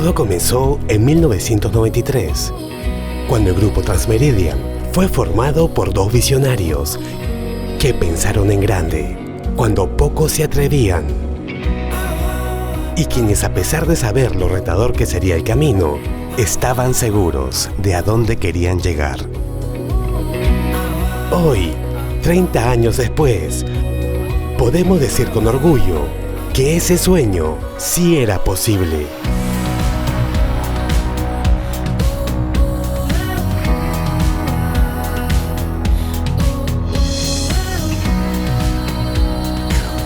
Todo comenzó en 1993, cuando el grupo Transmeridian fue formado por dos visionarios que pensaron en grande, cuando pocos se atrevían, y quienes, a pesar de saber lo retador que sería el camino, estaban seguros de a dónde querían llegar. Hoy, 30 años después, podemos decir con orgullo que ese sueño sí era posible.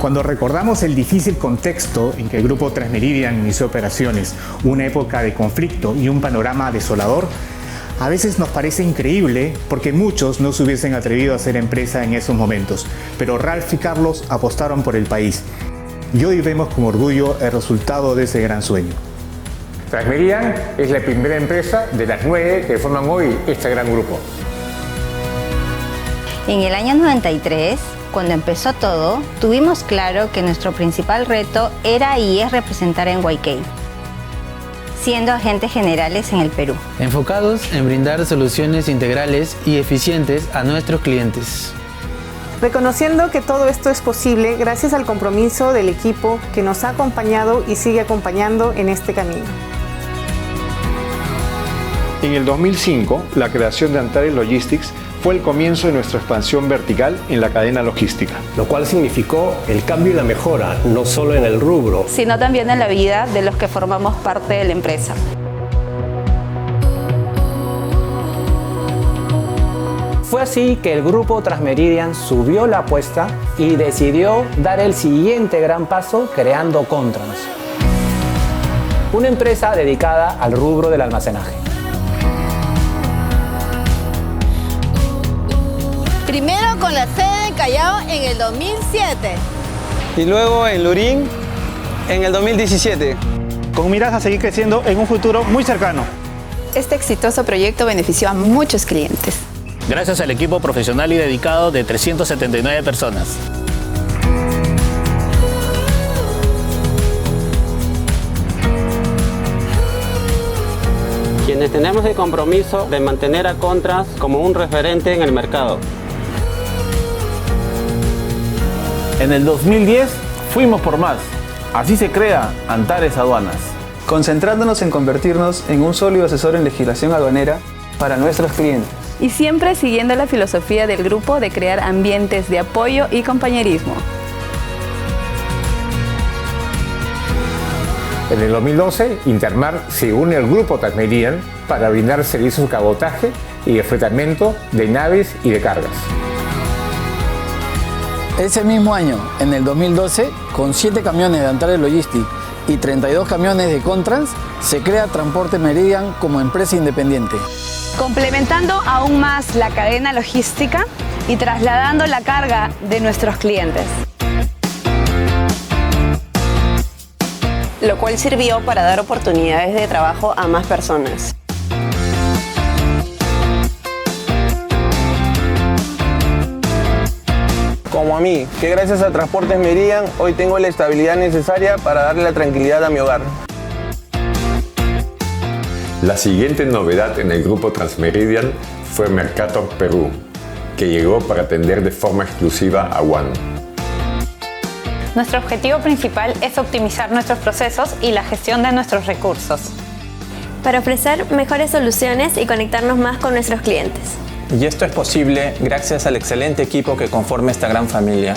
Cuando recordamos el difícil contexto en que el grupo Transmeridian inició operaciones, una época de conflicto y un panorama desolador, a veces nos parece increíble porque muchos no se hubiesen atrevido a hacer empresa en esos momentos, pero Ralph y Carlos apostaron por el país y hoy vemos con orgullo el resultado de ese gran sueño. Transmeridian es la primera empresa de las 9 que forman hoy este gran grupo. En el año 93, cuando empezó todo, tuvimos claro que nuestro principal reto era y es representar en YK, siendo agentes generales en el Perú. Enfocados en brindar soluciones integrales y eficientes a nuestros clientes. Reconociendo que todo esto es posible gracias al compromiso del equipo que nos ha acompañado y sigue acompañando en este camino. En el 2005, la creación de Antares Logistics fue el comienzo de nuestra expansión vertical en la cadena logística. Lo cual significó el cambio y la mejora, no solo en el rubro, sino también en la vida de los que formamos parte de la empresa. Fue así que el grupo Transmeridian subió la apuesta y decidió dar el siguiente gran paso creando Contrans, una empresa dedicada al rubro del almacenaje. Primero con la sede en Callao en el 2007. Y luego en Lurín en el 2017. Con miras a seguir creciendo en un futuro muy cercano. Este exitoso proyecto benefició a muchos clientes. Gracias al equipo profesional y dedicado de 379 personas. Quienes tenemos el compromiso de mantener a Contrans como un referente en el mercado. En el 2010 fuimos por más. Así se crea Antares Aduanas. Concentrándonos en convertirnos en un sólido asesor en legislación aduanera para nuestros clientes. Y siempre siguiendo la filosofía del grupo de crear ambientes de apoyo y compañerismo. En el 2012, Intermar se une al grupo Transmeridian para brindar servicios de cabotaje y de fretamiento de naves y de cargas. Ese mismo año, en el 2012, con 7 camiones de Antares Logistics y 32 camiones de Contrans, se crea Transporte Meridian como empresa independiente. Complementando aún más la cadena logística y trasladando la carga de nuestros clientes. Lo cual sirvió para dar oportunidades de trabajo a más personas. Como a mí, que gracias a Transportes Meridian hoy tengo la estabilidad necesaria para darle la tranquilidad a mi hogar. La siguiente novedad en el grupo Transmeridian fue Mercator Perú, que llegó para atender de forma exclusiva a One. Nuestro objetivo principal es optimizar nuestros procesos y la gestión de nuestros recursos, para ofrecer mejores soluciones y conectarnos más con nuestros clientes. Y esto es posible gracias al excelente equipo que conforma esta gran familia.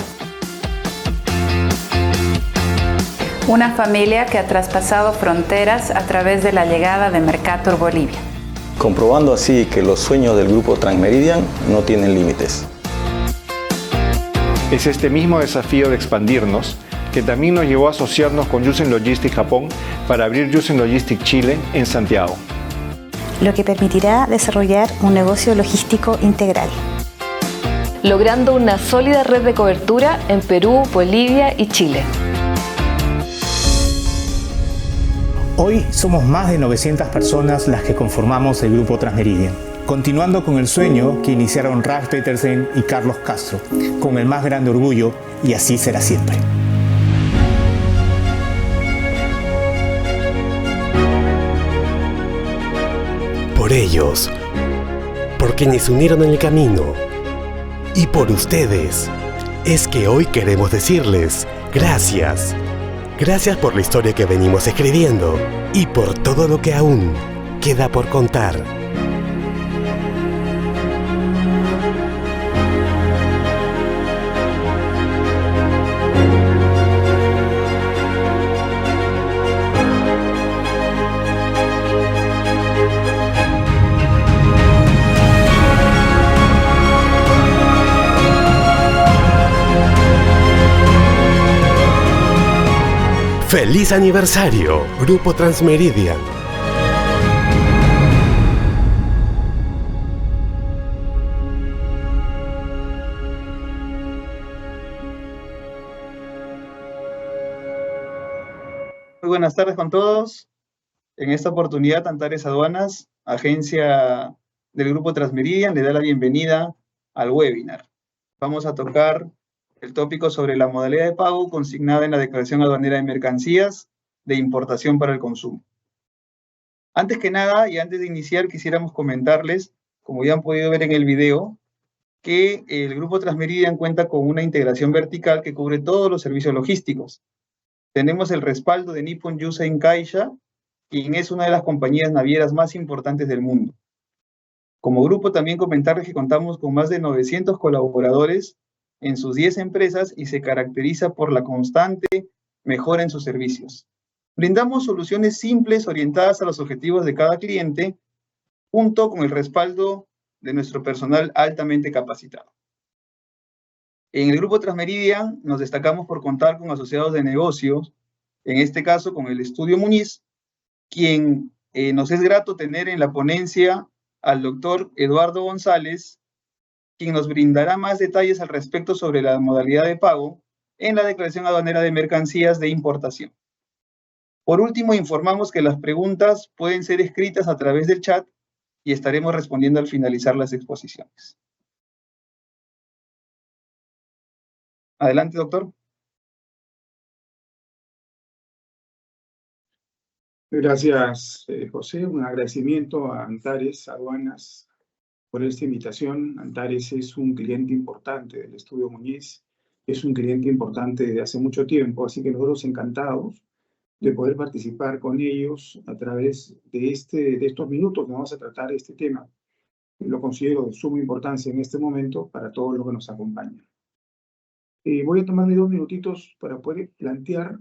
Una familia que ha traspasado fronteras a través de la llegada de Mercator Bolivia. Comprobando así que los sueños del grupo Transmeridian no tienen límites. Es este mismo desafío de expandirnos que también nos llevó a asociarnos con Yusen Logistics Japón para abrir Yusen Logistics Chile en Santiago. Lo que permitirá desarrollar un negocio logístico integral, logrando una sólida red de cobertura en Perú, Bolivia y Chile. Hoy somos más de 900 personas las que conformamos el grupo Transmeridian, continuando con el sueño que iniciaron Ralph Petersen y Carlos Castro, con el más grande orgullo, y así será siempre. Por ellos, por quienes se unieron en el camino y por ustedes, es que hoy queremos decirles gracias. Gracias por la historia que venimos escribiendo y por todo lo que aún queda por contar. ¡Feliz aniversario, Grupo Transmeridian! Muy buenas tardes con todos. En esta oportunidad, Antares Aduanas, agencia del Grupo Transmeridian, le da la bienvenida al webinar. Vamos a tocar el tópico sobre la modalidad de pago consignada en la Declaración Aduanera de Mercancías de Importación para el Consumo. Antes que nada, y antes de iniciar, quisiéramos comentarles, como ya han podido ver en el video, que el Grupo Transmeridian cuenta con una integración vertical que cubre todos los servicios logísticos. Tenemos el respaldo de Nippon Yusen Kaisha, quien es una de las compañías navieras más importantes del mundo. Como grupo, también comentarles que contamos con más de 900 colaboradores en sus 10 empresas y se caracteriza por la constante mejora en sus servicios. Brindamos soluciones simples orientadas a los objetivos de cada cliente, junto con el respaldo de nuestro personal altamente capacitado. En el Grupo Transmeridian nos destacamos por contar con asociados de negocios, en este caso con el Estudio Muñiz, quien nos es grato tener en la ponencia al doctor Eduardo González, quien nos brindará más detalles al respecto sobre la modalidad de pago en la Declaración Aduanera de Mercancías de Importación. Por último, informamos que las preguntas pueden ser escritas a través del chat y estaremos respondiendo al finalizar las exposiciones. Adelante, doctor. Gracias, José. Un agradecimiento a Antares Aduanas por esta invitación. Antares es un cliente importante del Estudio Muñiz, es un cliente importante desde hace mucho tiempo, así que nosotros encantados de poder participar con ellos a través de estos minutos que vamos a tratar este tema. Lo considero de suma importancia en este momento para todos los que nos acompañan. Voy a tomarme 2 minutitos para poder plantear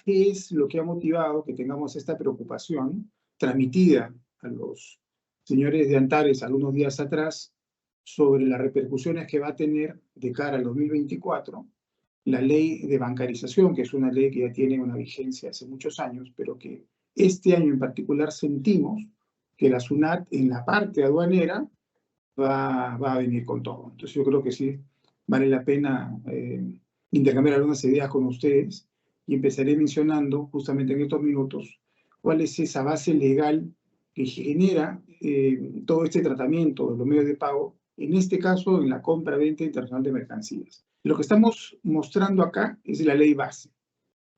qué es lo que ha motivado que tengamos esta preocupación transmitida a los señores de Antares algunos días atrás sobre las repercusiones que va a tener de cara al 2024 la ley de bancarización, que es una ley que ya tiene una vigencia hace muchos años, pero que este año en particular sentimos que la SUNAT en la parte aduanera va a venir con todo. Entonces yo creo que sí vale la pena intercambiar algunas ideas con ustedes y empezaré mencionando justamente en estos minutos cuál es esa base legal que genera todo este tratamiento de los medios de pago, en este caso en la compra-venta internacional de mercancías. Lo que estamos mostrando acá es la ley base,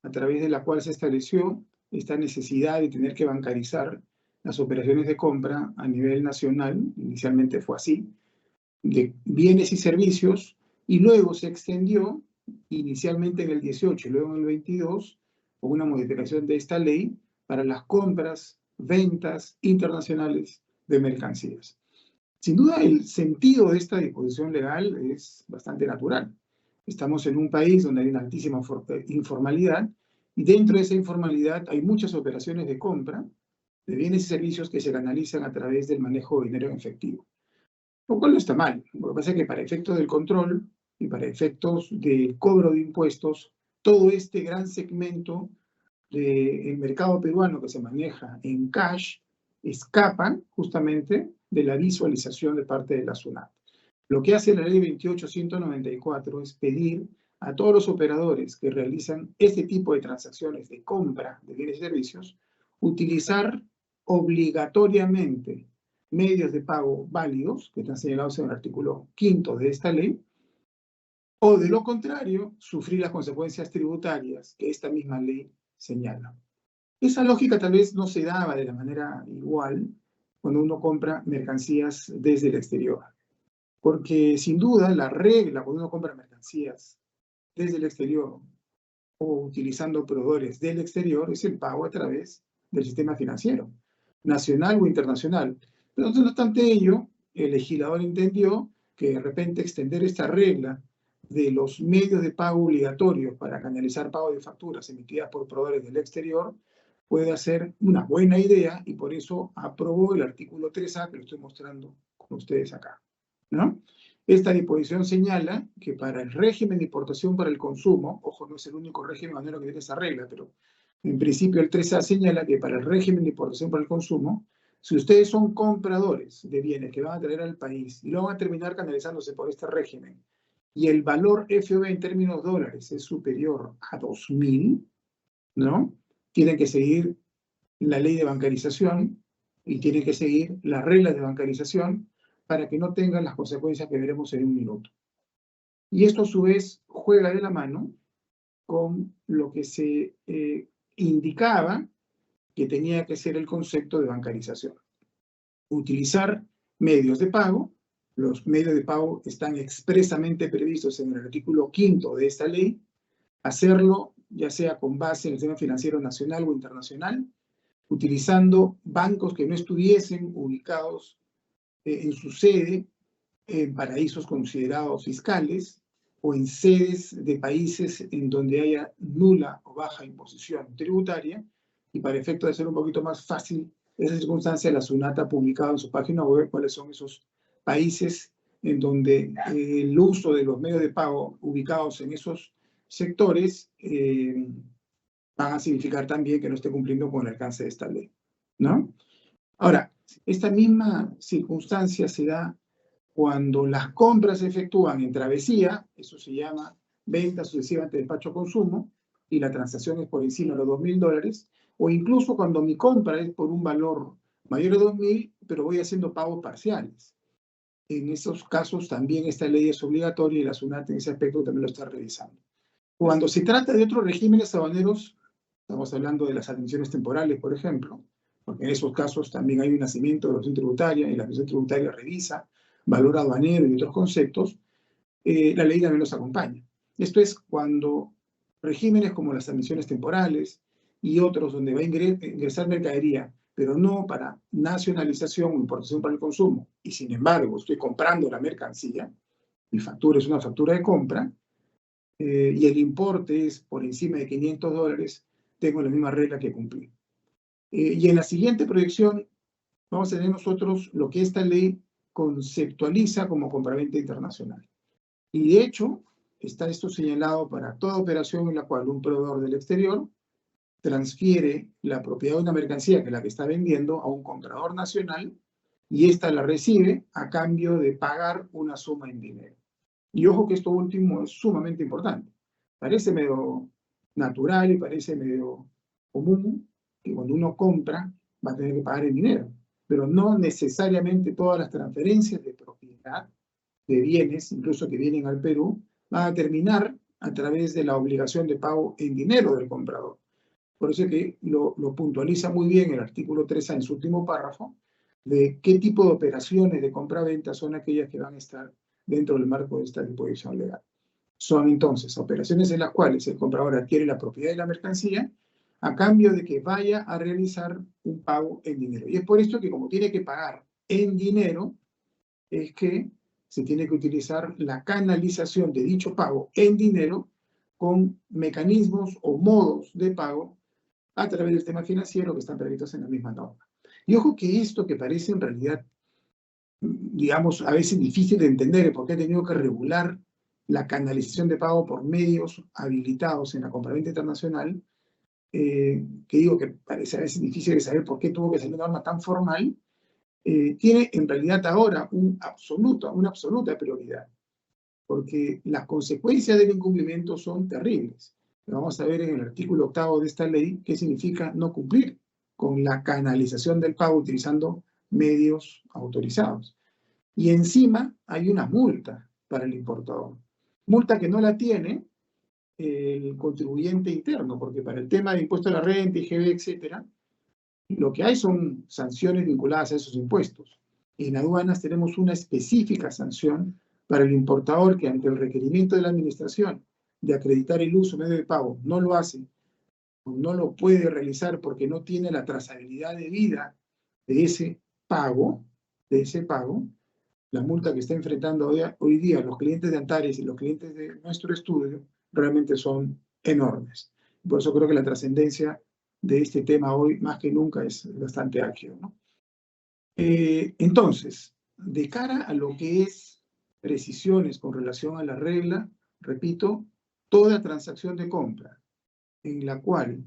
a través de la cual se estableció esta necesidad de tener que bancarizar las operaciones de compra a nivel nacional, inicialmente fue así, de bienes y servicios, y luego se extendió, inicialmente en el 18 y luego en el 22, con una modificación de esta ley para las compras, ventas internacionales de mercancías. Sin duda, el sentido de esta disposición legal es bastante natural. Estamos en un país donde hay una altísima informalidad y dentro de esa informalidad hay muchas operaciones de compra de bienes y servicios que se canalizan a través del manejo de dinero en efectivo. Lo cual no está mal. Lo que pasa es que para efectos del control y para efectos del cobro de impuestos, todo este gran segmento del mercado peruano que se maneja en cash escapan justamente de la visualización de parte de la SUNAT. Lo que hace la ley 28.194 es pedir a todos los operadores que realizan este tipo de transacciones de compra de bienes y servicios, utilizar obligatoriamente medios de pago válidos, que están señalados en el artículo 5 de esta ley, o de lo contrario, sufrir las consecuencias tributarias que esta misma ley señala. Esa lógica tal vez no se daba de la manera igual cuando uno compra mercancías desde el exterior. Porque sin duda la regla cuando uno compra mercancías desde el exterior o utilizando proveedores del exterior es el pago a través del sistema financiero, nacional o internacional. Pero no obstante ello, el legislador entendió que de repente extender esta regla de los medios de pago obligatorios para canalizar pago de facturas emitidas por proveedores del exterior puede ser una buena idea y por eso aprobó el artículo 3A que lo estoy mostrando con ustedes acá, ¿no? Esta disposición señala que para el régimen de importación para el consumo, ojo, no es el único régimen manero que tiene esa regla, pero en principio el 3A señala que para el régimen de importación para el consumo, si ustedes son compradores de bienes que van a traer al país y lo van a terminar canalizándose por este régimen, y el valor FOB en términos dólares es superior a 2.000, ¿no? Tienen que seguir la ley de bancarización y tienen que seguir las reglas de bancarización para que no tengan las consecuencias que veremos en un minuto. Y esto a su vez juega de la mano con lo que se indicaba que tenía que ser el concepto de bancarización. Utilizar medios de pago. Los medios de pago están expresamente previstos en el artículo 5º de esta ley. Hacerlo ya sea con base en el sistema financiero nacional o internacional, utilizando bancos que no estuviesen ubicados en su sede en paraísos considerados fiscales o en sedes de países en donde haya nula o baja imposición tributaria. Y para efecto de hacer un poquito más fácil esa circunstancia, la SUNAT ha publicado en su página web cuáles son esos países en donde el uso de los medios de pago ubicados en esos sectores van a significar también que no esté cumpliendo con el alcance de esta ley, ¿no? Ahora, esta misma circunstancia se da cuando las compras se efectúan en travesía, eso se llama venta sucesiva ante despacho consumo, y la transacción es por encima de los $2.000, o incluso cuando mi compra es por un valor mayor de 2.000, pero voy haciendo pagos parciales. En esos casos también esta ley es obligatoria y la SUNAT en ese aspecto también lo está revisando. Cuando se trata de otros regímenes aduaneros, estamos hablando de las admisiones temporales, por ejemplo, porque en esos casos también hay un nacimiento de la administración tributaria y la administración tributaria revisa valor aduanero y otros conceptos, la ley también los acompaña. Esto es cuando regímenes como las admisiones temporales y otros donde va a ingresar mercadería, pero no para nacionalización o importación para el consumo, y sin embargo estoy comprando la mercancía, mi factura es una factura de compra, y el importe es por encima de $500, tengo la misma regla que cumplir. Y en la siguiente proyección vamos a tener nosotros lo que esta ley conceptualiza como compraventa internacional. Y de hecho, está esto señalado para toda operación en la cual un proveedor del exterior transfiere la propiedad de una mercancía, que es la que está vendiendo, a un comprador nacional, y ésta la recibe a cambio de pagar una suma en dinero. Y ojo que esto último es sumamente importante. Parece medio natural y parece medio común que cuando uno compra va a tener que pagar en dinero, pero no necesariamente todas las transferencias de propiedad de bienes, incluso que vienen al Perú, van a terminar a través de la obligación de pago en dinero del comprador. Por eso es que lo puntualiza muy bien el artículo 3A en su último párrafo, de qué tipo de operaciones de compra-venta son aquellas que van a estar dentro del marco de esta disposición legal. Son entonces operaciones en las cuales el comprador adquiere la propiedad de la mercancía a cambio de que vaya a realizar un pago en dinero. Y es por esto que como tiene que pagar en dinero, es que se tiene que utilizar la canalización de dicho pago en dinero con mecanismos o modos de pago a través del sistema financiero que están previstos en la misma norma. Y ojo que esto que parece en realidad, digamos, a veces difícil de entender, porque ha tenido que regular la canalización de pago por medios habilitados en la compraventa internacional, que digo que parece a veces difícil de saber por qué tuvo que ser una norma tan formal, tiene en realidad ahora una absoluta prioridad, porque las consecuencias del incumplimiento son terribles. Vamos a ver en el artículo 8º de esta ley qué significa no cumplir con la canalización del pago utilizando medios autorizados. Y encima hay una multa para el importador. Multa que no la tiene el contribuyente interno, porque para el tema de impuesto a la renta, IGB, etcétera, Lo que hay son sanciones vinculadas a esos impuestos. En aduanas tenemos una específica sanción para el importador que ante el requerimiento de la administración de acreditar el uso medio de pago no lo hace, o no lo puede realizar porque no tiene la trazabilidad debida de ese pago, la multa que está enfrentando hoy día los clientes de Antares y los clientes de nuestro estudio realmente son enormes. Por eso creo que la trascendencia de este tema hoy, más que nunca, es bastante álgido, ¿no? Entonces, de cara a lo que es precisiones con relación a la regla, repito, toda transacción de compra en la cual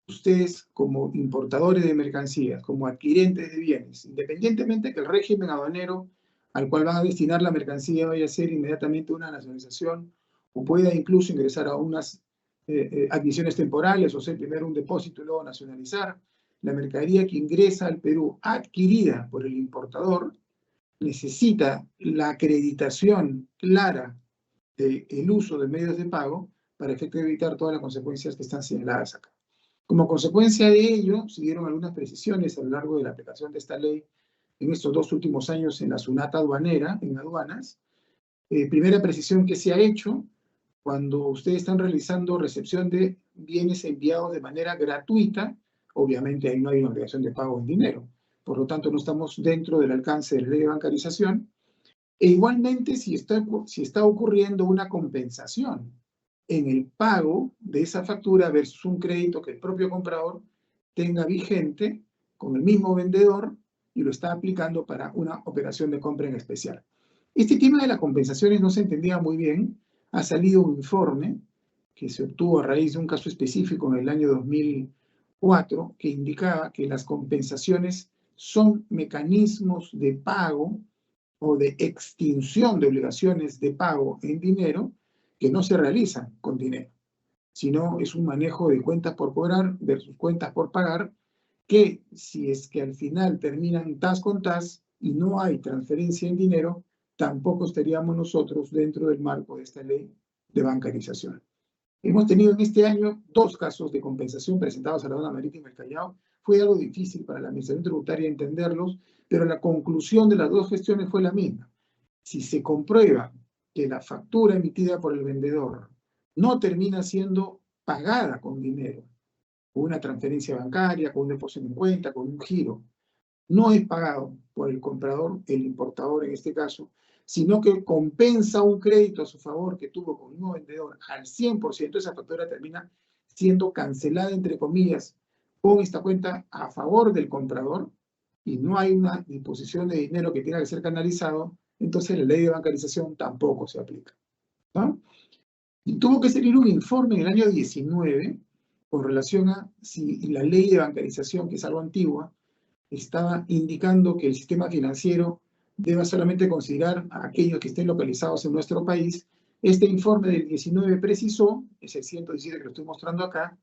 ustedes como importadores de mercancías, como adquirentes de bienes, independientemente que el régimen aduanero al cual van a destinar la mercancía vaya a ser inmediatamente una nacionalización o pueda incluso ingresar a unas admisiones temporales o ser primero un depósito y luego nacionalizar, la mercadería que ingresa al Perú adquirida por el importador necesita la acreditación clara del uso de medios de pago para efecto de evitar todas las consecuencias que están señaladas acá. Como consecuencia de ello, se dieron algunas precisiones a lo largo de la aplicación de esta ley en estos 2 últimos años en la SUNAT aduanera, en aduanas. Primera precisión que se ha hecho, cuando ustedes están realizando recepción de bienes enviados de manera gratuita, obviamente ahí no hay una obligación de pago en dinero, por lo tanto no estamos dentro del alcance de la ley de bancarización, e igualmente si está ocurriendo una compensación en el pago de esa factura versus un crédito que el propio comprador tenga vigente con el mismo vendedor y lo está aplicando para una operación de compra en especial. Este tema de las compensaciones no se entendía muy bien. Ha salido un informe que se obtuvo a raíz de un caso específico en el año 2004 que indicaba que las compensaciones son mecanismos de pago o de extinción de obligaciones de pago en dinero que no se realizan con dinero, sino es un manejo de cuentas por cobrar versus cuentas por pagar que si es que al final terminan tas con tas y no hay transferencia en dinero, tampoco estaríamos nosotros dentro del marco de esta ley de bancarización. Hemos tenido en este año 2 casos de compensación presentados a la Aduana Marítima del Callao. Fue algo difícil para la Administración Tributaria entenderlos, pero la conclusión de las 2 gestiones fue la misma. Si se comprueba que la factura emitida por el vendedor no termina siendo pagada con dinero, con una transferencia bancaria, con un depósito en cuenta, con un giro, no es pagado por el comprador, el importador en este caso, sino que compensa un crédito a su favor que tuvo con un vendedor al 100%, esa factura termina siendo cancelada, entre comillas, con esta cuenta a favor del comprador y no hay una disposición de dinero que tenga que ser canalizado, entonces la ley de bancarización tampoco se aplica, ¿no? Y tuvo que salir un informe en el año 19 con relación a si la ley de bancarización, que es algo antigua, estaba indicando que el sistema financiero deba solamente considerar a aquellos que estén localizados en nuestro país. Este informe del 19 precisó, es el 117 que lo estoy mostrando acá,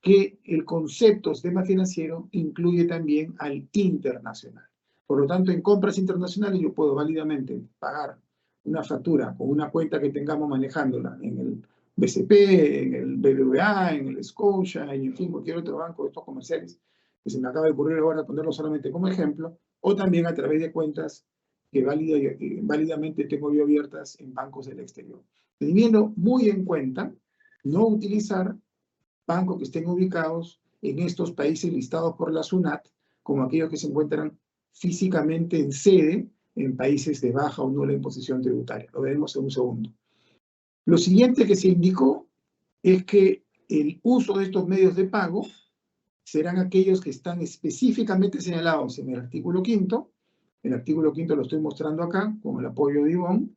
que el concepto sistema financiero incluye también al internacional. Por lo tanto, en compras internacionales yo puedo válidamente pagar una factura con una cuenta que tengamos manejándola en el BCP, en el BBVA, en el Scotia, en fin, cualquier otro banco de estos comerciales que se me acaba de ocurrir ahora ponerlo solamente como ejemplo, o también a través de cuentas que válidamente tengo yo abiertas en bancos del exterior. Teniendo muy en cuenta no utilizar bancos que estén ubicados en estos países listados por la SUNAT, como aquellos que se encuentran físicamente en sede en países de baja o nula imposición tributaria. Lo veremos en un segundo. Lo siguiente que se indicó es que el uso de estos medios de pago serán aquellos que están específicamente señalados en el artículo 5. El artículo 5 lo estoy mostrando acá, con el apoyo de Ivonne.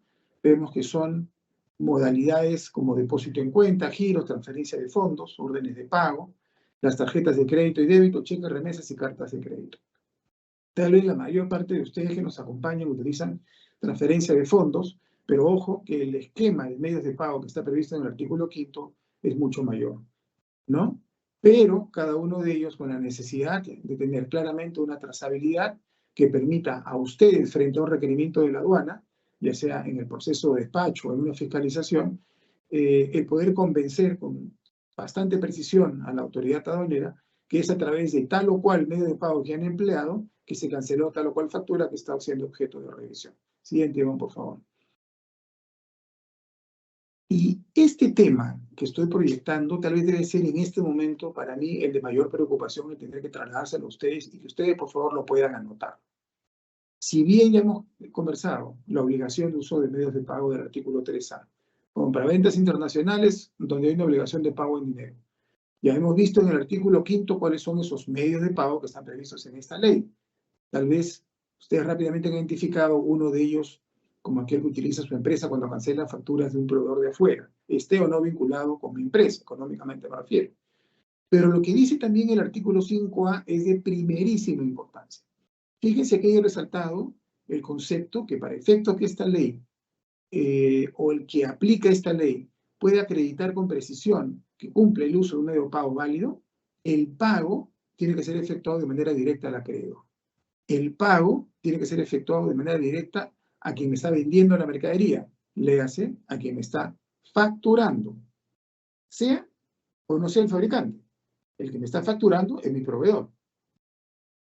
Vemos que son modalidades como depósito en cuenta, giros, transferencia de fondos, órdenes de pago, las tarjetas de crédito y débito, cheques, remesas y cartas de crédito. Tal vez la mayor parte de ustedes que nos acompañan utilizan transferencia de fondos, pero ojo que el esquema de medios de pago que está previsto en el artículo 5 es mucho mayor, ¿no? Pero cada uno de ellos con la necesidad de tener claramente una trazabilidad que permita a ustedes, frente a un requerimiento de la aduana, ya sea en el proceso de despacho o en una fiscalización, el poder convencer con bastante precisión a la autoridad aduanera que es a través de tal o cual medio de pago que han empleado, que se canceló tal o cual factura que está siendo objeto de revisión. Siguiente, Iván, por favor. Y este tema que estoy proyectando tal vez debe ser en este momento para mí el de mayor preocupación, el tener que trasladárselo a ustedes y que ustedes por favor lo puedan anotar. Si bien ya hemos conversado la obligación de uso de medios de pago del artículo 3A, compraventas internacionales donde hay una obligación de pago en dinero. Ya hemos visto en el artículo 5º cuáles son esos medios de pago que están previstos en esta ley. Tal vez ustedes rápidamente han identificado uno de ellos como aquel que utiliza su empresa cuando cancela facturas de un proveedor de afuera, esté o no vinculado con mi empresa, económicamente me refiero. Pero lo que dice también el artículo 5A es de primerísima importancia. Fíjense que he resaltado el concepto que para efectos que esta ley o el que aplica esta ley puede acreditar con precisión que cumple el uso de un medio de pago válido, el pago tiene que ser efectuado de manera directa al acreedor. El pago tiene que ser efectuado de manera directa a quien me está vendiendo la mercadería, léase a quien me está facturando, sea o no sea el fabricante. El que me está facturando es mi proveedor.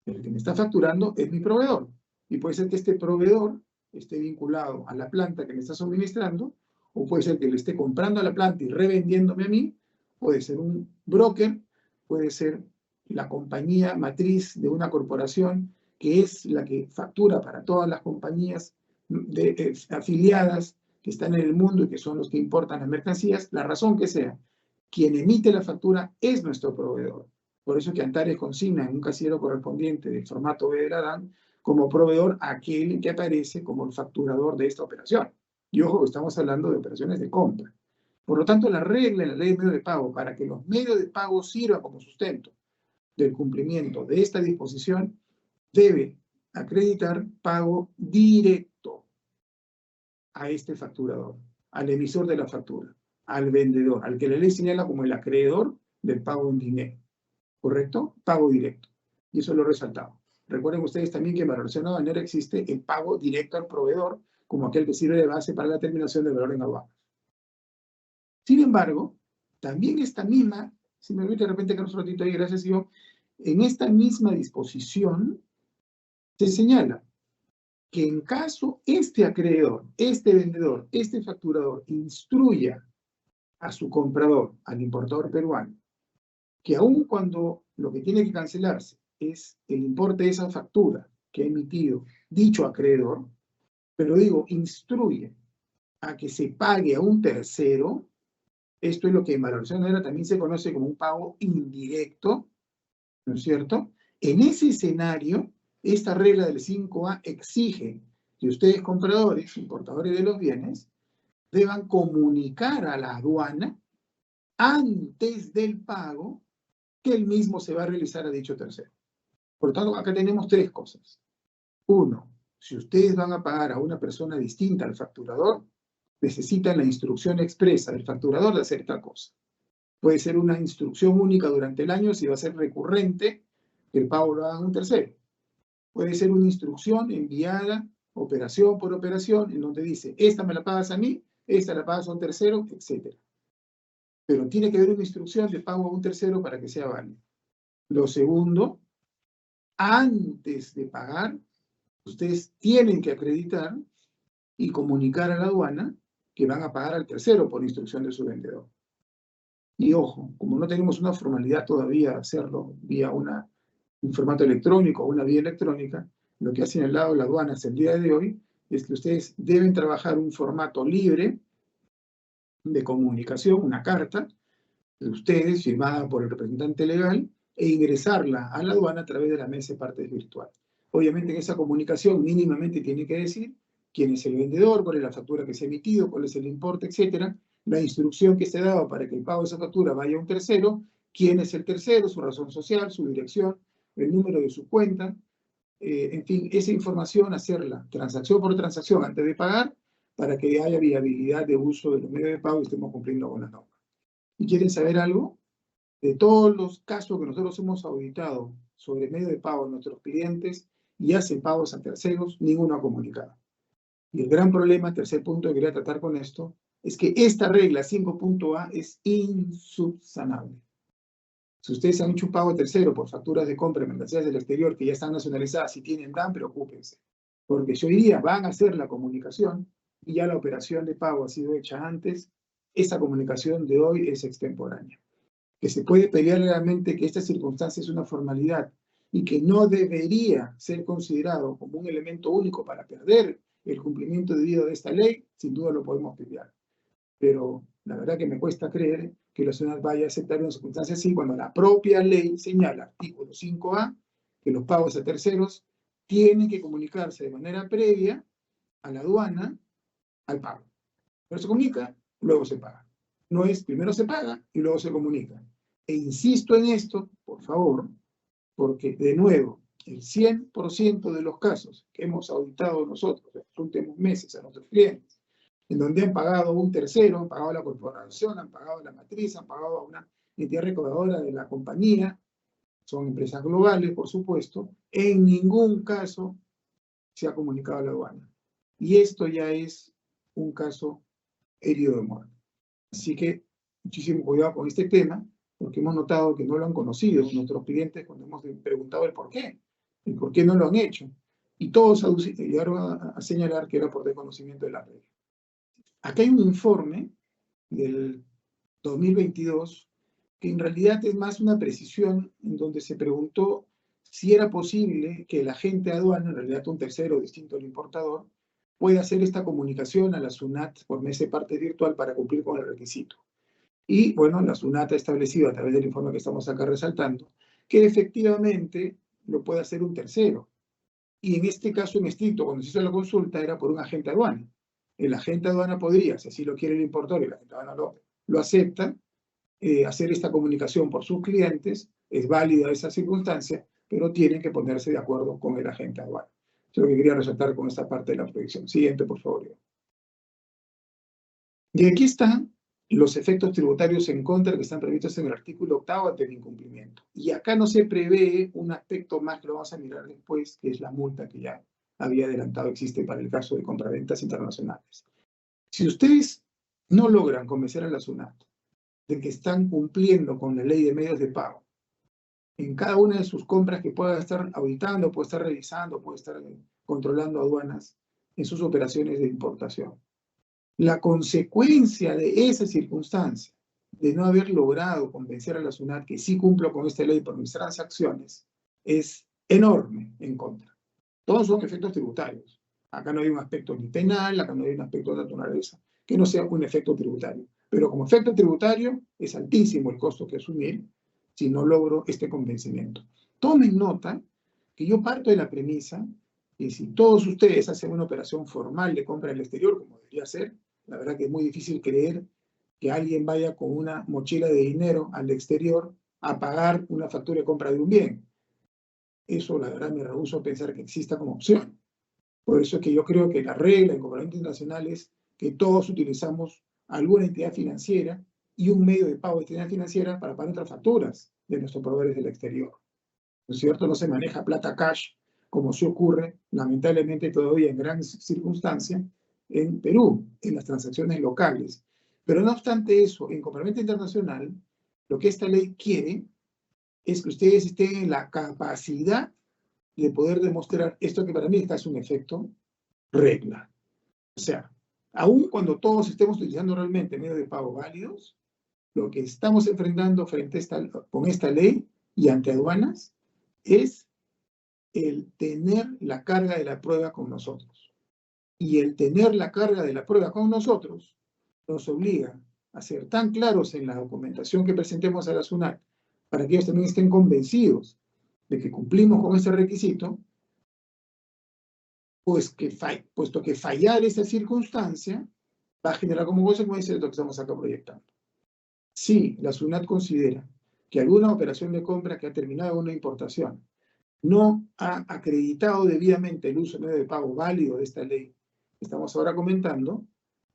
El que me está facturando es mi proveedor. Y puede ser que este proveedor esté vinculado a la planta que me está suministrando, o puede ser que le esté comprando a la planta y revendiéndome a mí, puede ser un broker, puede ser la compañía matriz de una corporación que es la que factura para todas las compañías afiliadas que están en el mundo y que son los que importan las mercancías, la razón que sea, quien emite la factura es nuestro proveedor. Por eso que Antares consigna en un casillero correspondiente del formato B de la DAN como proveedor aquel que aparece como el facturador de esta operación. Y ojo, estamos hablando de operaciones de compra. Por lo tanto, la regla en la ley de medios de pago para que los medios de pago sirvan como sustento del cumplimiento de esta disposición debe acreditar pago directo a este facturador, al emisor de la factura, al vendedor, al que la ley señala como el acreedor del pago en dinero. ¿Correcto? Pago directo. Y eso lo he resaltado. Recuerden ustedes también que en valoración aduanera existe el pago directo al proveedor como aquel que sirve de base para la determinación del valor en aduanas. Sin embargo, también esta misma, si me permite de repente que un ratito ahí, gracias yo, en esta misma disposición se señala que en caso este acreedor, este vendedor, este facturador instruya a su comprador, al importador peruano, que aun cuando lo que tiene que cancelarse es el importe de esa factura que ha emitido dicho acreedor, pero digo, instruye a que se pague a un tercero, esto es lo que en valoración aduanera también se conoce como un pago indirecto, ¿no es cierto? En ese escenario, esta regla del 5A exige que ustedes, compradores, importadores de los bienes, deban comunicar a la aduana antes del pago que el mismo se va a realizar a dicho tercero. Por lo tanto, acá tenemos tres cosas. Uno, si ustedes van a pagar a una persona distinta al facturador, necesitan la instrucción expresa del facturador de hacer tal cosa. Puede ser una instrucción única durante el año si va a ser recurrente que el pago lo haga un tercero. Puede ser una instrucción enviada operación por operación en donde dice, esta me la pagas a mí, esta la pagas a un tercero, etc. Pero tiene que haber una instrucción de pago a un tercero para que sea válido. Lo segundo, antes de pagar, ustedes tienen que acreditar y comunicar a la aduana que van a pagar al tercero por instrucción de su vendedor. Y ojo, como no tenemos una formalidad todavía de hacerlo vía un formato electrónico o una vía electrónica, lo que ha señalado la aduana hasta el día de hoy es que ustedes deben trabajar un formato libre de comunicación, una carta de ustedes firmada por el representante legal e ingresarla a la aduana a través de la mesa de partes virtual. Obviamente en esa comunicación mínimamente tiene que decir quién es el vendedor, cuál es la factura que se ha emitido, cuál es el importe, etcétera, la instrucción que se ha dado para que el pago de esa factura vaya a un tercero, quién es el tercero, su razón social, su dirección, el número de su cuenta, en fin, esa información hacerla transacción por transacción antes de pagar para que haya viabilidad de uso de los medios de pago y estemos cumpliendo con las normas. ¿Y quieren saber algo? De todos los casos que nosotros hemos auditado sobre medios de pago de nuestros clientes y hacen pagos a terceros, ninguno ha comunicado. Y el gran problema, tercer punto que quería tratar con esto, es que esta regla 5.A es insubsanable. Si ustedes han hecho un pago tercero por facturas de compra de mercancías del exterior que ya están nacionalizadas y tienen DAN, preocúpense. Porque si hoy día van a hacer la comunicación y ya la operación de pago ha sido hecha antes, esa comunicación de hoy es extemporánea. Que se puede pelear realmente que esta circunstancia es una formalidad y que no debería ser considerado como un elemento único para perder el cumplimiento debido de esta ley, sin duda lo podemos pelear. Pero la verdad que me cuesta creer que la SUNAT vaya a aceptar una circunstancia así cuando la propia ley señala, artículo 5A, que los pagos a terceros tienen que comunicarse de manera previa a la aduana al pago. Pero se comunica, luego se paga. No es primero se paga y luego se comunica. E insisto en esto, por favor, porque de nuevo, el 100% de los casos que hemos auditado nosotros en los últimos meses a nuestros clientes, en donde han pagado un tercero, han pagado a la corporación, han pagado a la matriz, han pagado a una entidad recaudadora de la compañía, son empresas globales, por supuesto, en ningún caso se ha comunicado a la aduana. Y esto ya es un caso herido de muerte. Así que muchísimo cuidado con este tema, porque hemos notado que no lo han conocido nuestros clientes cuando hemos preguntado el por qué no lo han hecho. Y todos llegaron a señalar que era por desconocimiento de la regla. Acá hay un informe del 2022 que en realidad es más una precisión en donde se preguntó si era posible que el agente de aduana, en realidad un tercero distinto al importador, pueda hacer esta comunicación a la SUNAT por medio de parte virtual para cumplir con el requisito. Y bueno, la SUNAT ha establecido a través del informe que estamos acá resaltando que efectivamente lo puede hacer un tercero. Y en este caso en estricto, cuando se hizo la consulta, era por un agente de aduana. El agente de aduana podría, si así lo quiere el importador y el agente de aduana lo acepta, hacer esta comunicación por sus clientes, es válida esa circunstancia, pero tienen que ponerse de acuerdo con el agente de aduana. Eso es lo que quería resaltar con esta parte de la proyección. Siguiente, por favor. Y aquí están los efectos tributarios en contra que están previstos en el artículo 8 del incumplimiento. Y acá no se prevé un aspecto más que lo vamos a mirar después, que es la multa que ya había adelantado existe para el caso de compraventas internacionales. Si ustedes no logran convencer a la SUNAT de que están cumpliendo con la ley de medios de pago en cada una de sus compras que pueda estar auditando, puede estar revisando, puede estar controlando aduanas en sus operaciones de importación, la consecuencia de esa circunstancia, de no haber logrado convencer a la SUNAT que sí cumplo con esta ley por mis transacciones, es enorme en contra. Todos son efectos tributarios. Acá no hay un aspecto ni penal, acá no hay un aspecto de naturaleza, que no sea un efecto tributario. Pero como efecto tributario es altísimo el costo que asumir si no logro este convencimiento. Tomen nota que yo parto de la premisa que si todos ustedes hacen una operación formal de compra al exterior, como debería ser, la verdad que es muy difícil creer que alguien vaya con una mochila de dinero al exterior a pagar una factura de compra de un bien. Eso, la verdad, me rehúso a pensar que exista como opción. Por eso es que yo creo que la regla en compraventa internacional es que todos utilizamos alguna entidad financiera y un medio de pago de entidad financiera para pagar otras facturas de nuestros proveedores del exterior. ¿No es cierto? No se maneja plata cash como se ocurre, lamentablemente todavía en gran circunstancia, en Perú, en las transacciones locales. Pero no obstante eso, en compraventa internacional, lo que esta ley quiere es que ustedes estén en la capacidad de poder demostrar esto que para mí es un efecto regla. O sea, aun cuando todos estemos utilizando realmente medios de pago válidos, lo que estamos enfrentando con esta ley y ante aduanas es el tener la carga de la prueba con nosotros. Y el tener la carga de la prueba con nosotros nos obliga a ser tan claros en la documentación que presentemos a la SUNAT para que ellos también estén convencidos de que cumplimos con ese requisito, puesto que fallar esa circunstancia va a generar como consecuencia de lo que estamos acá proyectando. Si la SUNAT considera que alguna operación de compra que ha terminado en una importación no ha acreditado debidamente el uso de medio de pago válido de esta ley que estamos ahora comentando,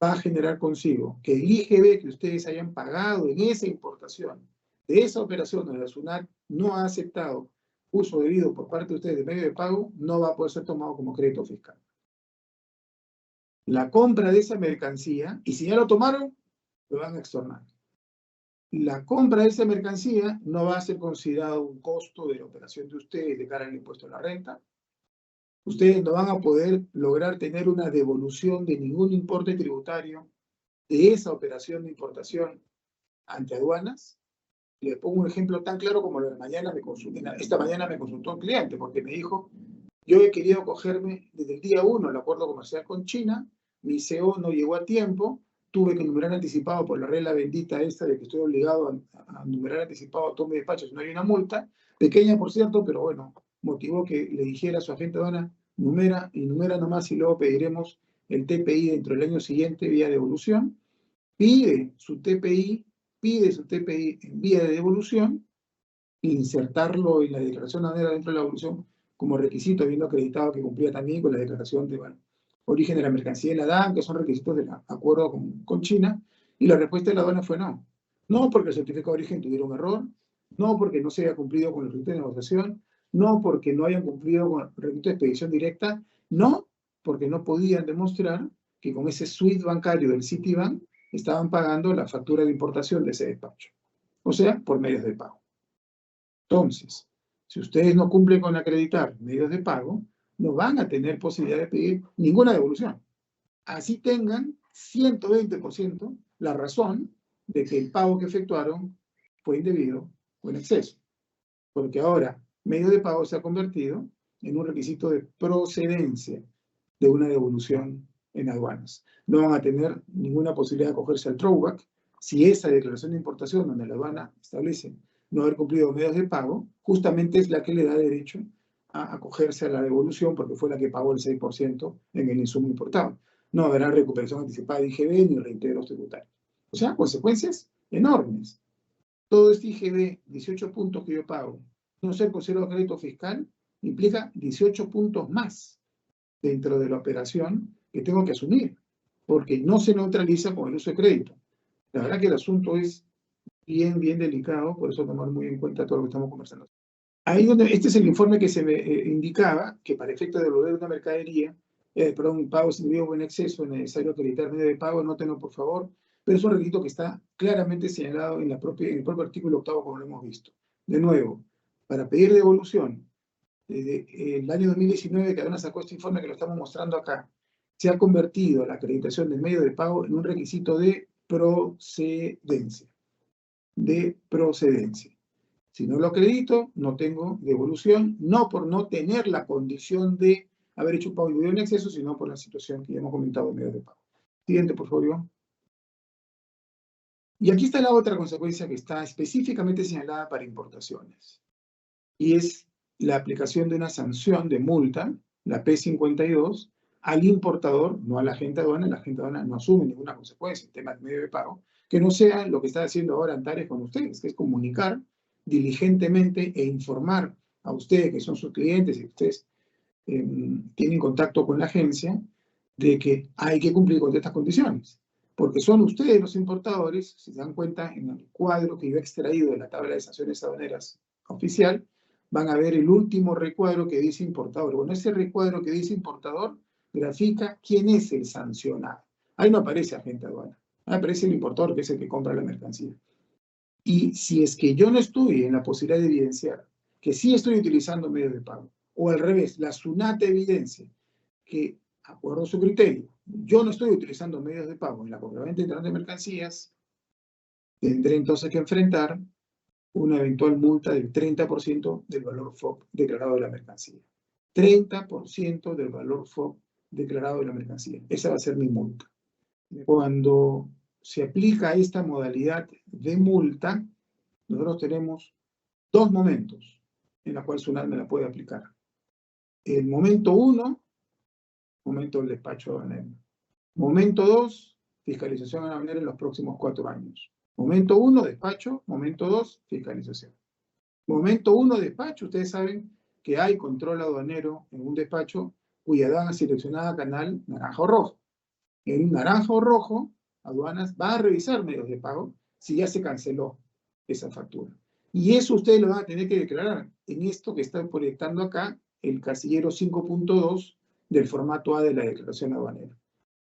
va a generar consigo que el IGB que ustedes hayan pagado en esa importación de esa operación donde la SUNAT no ha aceptado uso debido por parte de ustedes de medio de pago, no va a poder ser tomado como crédito fiscal. La compra de esa mercancía, y si ya lo tomaron, lo van a extornar. la compra de esa mercancía no va a ser considerado un costo de la operación de ustedes de cara al impuesto a la renta. Ustedes no van a poder lograr tener una devolución de ningún importe tributario de esa operación de importación ante aduanas. Le pongo un ejemplo tan claro como esta mañana me consultó un cliente porque me dijo, yo he querido cogerme desde el día 1 el acuerdo comercial con China, mi CO no llegó a tiempo, tuve que numerar anticipado por la regla bendita esta de que estoy obligado a numerar anticipado a todo mi despacho si no hay una multa, pequeña por cierto, pero bueno, motivó que le dijera a su agente de aduana, numera nomás y luego pediremos el TPI dentro del año siguiente vía devolución. Pide su TPI en vía de devolución, insertarlo en la declaración aduanera dentro de la devolución como requisito, habiendo acreditado que cumplía también con la declaración de origen de la mercancía de la DAN, que son requisitos del acuerdo con China, y la respuesta de la aduana fue no. No porque el certificado de origen tuviera un error, no porque no se haya cumplido con el requisito de negociación, no porque no hayan cumplido con el requisito de expedición directa, no porque no podían demostrar que con ese SWIFT bancario del Citibank estaban pagando la factura de importación de ese despacho. O sea, por medios de pago. Entonces, si ustedes no cumplen con acreditar medios de pago, no van a tener posibilidad de pedir ninguna devolución. Así tengan 120% la razón de que el pago que efectuaron fue indebido o en exceso. Porque ahora, medio de pago se ha convertido en un requisito de procedencia de una devolución en aduanas. No van a tener ninguna posibilidad de acogerse al throwback si esa declaración de importación donde la aduana establece no haber cumplido medios de pago, justamente es la que le da derecho a acogerse a la devolución porque fue la que pagó el 6% en el insumo importado. No habrá recuperación anticipada de IGB ni reintegros tributarios. O sea, consecuencias enormes. Todo este IGB, 18 puntos que yo pago, no ser considerado crédito fiscal, implica 18 puntos más dentro de la operación que tengo que asumir, porque no se neutraliza con el uso de crédito. La verdad que el asunto es bien delicado, por eso tomar muy en cuenta todo lo que estamos conversando. Ahí donde, este es el informe que se me indicaba que para efecto de devolver una mercadería, un pago sin debido o en exceso, es necesario acreditar medio de pago, anótenlo por favor, pero es un requisito que está claramente señalado en el propio artículo 8 como lo hemos visto. De nuevo, para pedir devolución, desde el año 2019 que aún sacó este informe que lo estamos mostrando acá, se ha convertido la acreditación del medio de pago en un requisito de procedencia. Si no lo acredito, no tengo devolución, no por no tener la condición de haber hecho un pago indebido en exceso, sino por la situación que ya hemos comentado en medio de pago. Siguiente, por favor, Iván. Y aquí está la otra consecuencia que está específicamente señalada para importaciones. Y es la aplicación de una sanción de multa, la P52, al importador, no a la agente aduana. La agente aduana no asume ninguna consecuencia en tema de medio de pago, que no sea lo que está haciendo ahora Antares con ustedes, que es comunicar diligentemente e informar a ustedes, que son sus clientes y que ustedes tienen contacto con la agencia, de que hay que cumplir con estas condiciones. Porque son ustedes los importadores, si se dan cuenta en el cuadro que yo he extraído de la tabla de sanciones aduaneras oficial, van a ver el último recuadro que dice importador. Bueno, ese recuadro que dice importador grafica quién es el sancionado. Ahí no aparece agente aduana, ahí aparece el importador, que es el que compra la mercancía. Y si es que yo no estoy en la posibilidad de evidenciar que sí estoy utilizando medios de pago, o al revés, la SUNAT evidencia que, acuerdo a su criterio, yo no estoy utilizando medios de pago en la compraventa internacional de mercancías, tendré entonces que enfrentar una eventual multa del 30% del valor FOB declarado de la mercancía. 30% del valor FOB declarado de la mercancía. Esa va a ser mi multa. Cuando se aplica esta modalidad de multa, nosotros tenemos dos momentos en los cuales SUNAT me la puede aplicar. El momento 1, momento del despacho aduanero. Momento 2, fiscalización aduanera en los próximos 4 años. Momento 1, despacho. Momento 2, fiscalización. Momento 1, despacho. Ustedes saben que hay control aduanero en un despacho cuya aduana seleccionada canal naranja o rojo. En naranja o rojo, aduanas va a revisar medios de pago si ya se canceló esa factura. Y eso ustedes lo van a tener que declarar en esto que está proyectando acá, el casillero 5.2 del formato A de la declaración aduanera.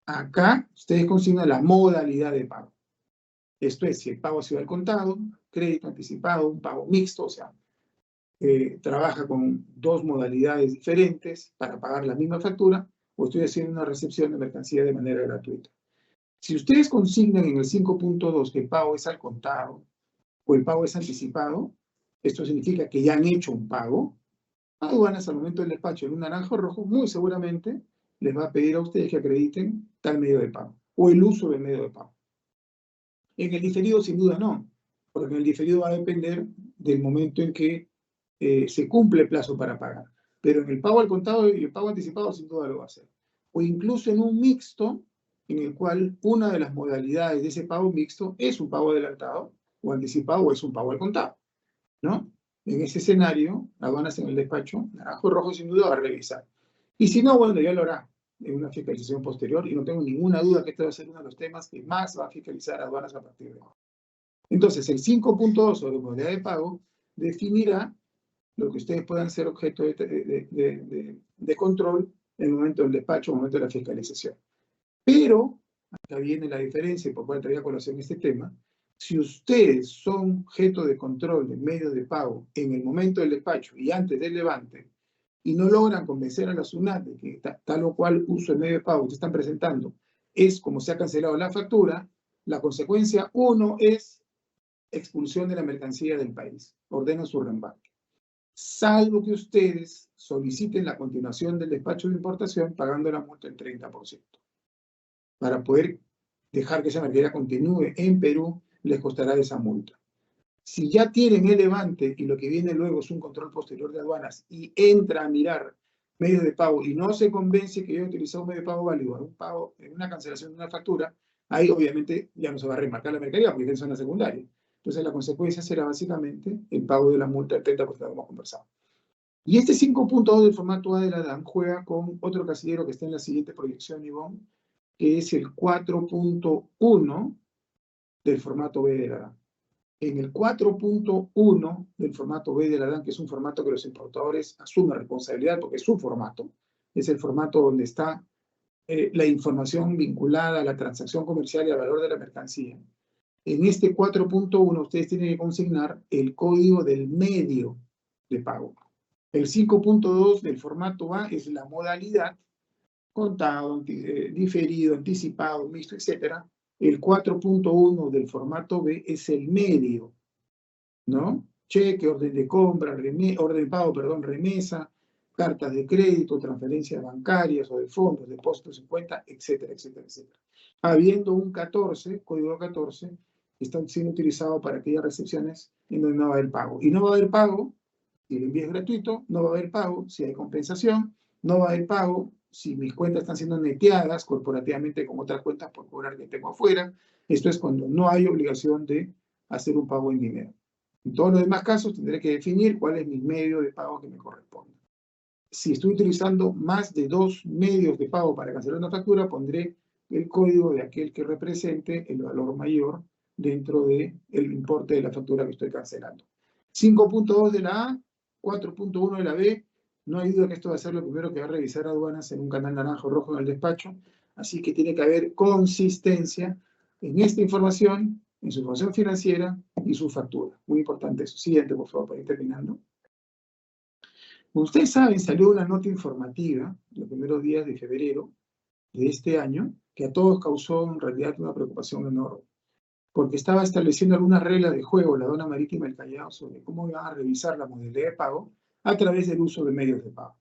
Acá ustedes consignan la modalidad de pago. Esto es, si el pago ha sido al contado, crédito anticipado, un pago mixto, o sea, trabaja con dos modalidades diferentes para pagar la misma factura, o estoy haciendo una recepción de mercancía de manera gratuita. Si ustedes consignan en el 5.2 que el pago es al contado o el pago es anticipado, esto significa que ya han hecho un pago, aduanas al momento del despacho en un naranjo rojo, muy seguramente les va a pedir a ustedes que acrediten tal medio de pago o el uso del medio de pago. En el diferido, sin duda, no, porque en el diferido va a depender del momento en que se cumple el plazo para pagar. Pero en el pago al contado y el pago anticipado, sin duda lo va a hacer. O incluso en un mixto, en el cual una de las modalidades de ese pago mixto es un pago adelantado o anticipado o es un pago al contado, ¿no? En ese escenario, aduanas en el despacho, naranjo rojo, sin duda va a revisar. Y si no, bueno, ya lo hará en una fiscalización posterior y no tengo ninguna duda que este va a ser uno de los temas que más va a fiscalizar aduanas a partir de ahora. Entonces, el 5.2 sobre modalidad de pago definirá lo que ustedes puedan ser objeto de control en el momento del despacho, en el momento de la fiscalización. Pero, acá viene la diferencia, por cual traía a colación este tema, si ustedes son objeto de control de medios de pago en el momento del despacho y antes del levante, y no logran convencer a la SUNAT de que tal o cual uso de medio de pago que están presentando es como se ha cancelado la factura, la consecuencia, uno, es expulsión de la mercancía del país. Ordenan su reembarque. Salvo que ustedes soliciten la continuación del despacho de importación pagando la multa del 30%. Para poder dejar que esa mercancía continúe en Perú, les costará esa multa. Si ya tienen el levante y lo que viene luego es un control posterior de aduanas y entra a mirar medios de pago y no se convence que yo he utilizado un medio de pago válido en un pago, en una cancelación de una factura, ahí obviamente ya no se va a remarcar la mercancía porque es una secundaria. Entonces la consecuencia será básicamente el pago de la multa del 30% que hemos conversado. Y este 5.2 del formato A de la DAN juega con otro casillero que está en la siguiente proyección, Ivonne, que es el 4.1 del formato B de la DAN. En el 4.1 del formato B de la DAN, que es un formato que los importadores asumen responsabilidad porque es su formato, es el formato donde está la información vinculada a la transacción comercial y al valor de la mercancía. En este 4.1 ustedes tienen que consignar el código del medio de pago. El 5.2 del formato A es la modalidad, contado, diferido, anticipado, mixto, etc. El 4.1 del formato B es el medio, ¿no? Cheque, orden de compra, orden de pago, perdón, remesa, cartas de crédito, transferencias bancarias o de fondos, depósitos en cuenta, etcétera, etcétera, etcétera. Habiendo un 14, código 14, está siendo utilizado para aquellas recepciones en donde no va a haber pago. Y no va a haber pago si el envío es gratuito, no va a haber pago si hay compensación, no va a haber pago si mis cuentas están siendo neteadas corporativamente con otras cuentas por cobrar que tengo afuera. Esto es cuando no hay obligación de hacer un pago en dinero. En todos los demás casos tendré que definir cuál es mi medio de pago que me corresponde. Si estoy utilizando más de 2 medios de pago para cancelar una factura, pondré el código de aquel que represente el valor mayor dentro del importe de la factura que estoy cancelando. 5.2 de la A, 4.1 de la B. No hay duda que esto va a ser lo primero que va a revisar aduanas en un canal naranjo rojo en el despacho. Así que tiene que haber consistencia en esta información, en su información financiera y su factura. Muy importante eso. Siguiente, por favor, para ir terminando. Como ustedes saben, salió una nota informativa los primeros días de febrero de este año que a todos causó en realidad una preocupación enorme, porque estaba estableciendo algunas reglas de juego la aduana marítima del Callao sobre cómo iban a revisar la modalidad de pago a través del uso de medios de pago,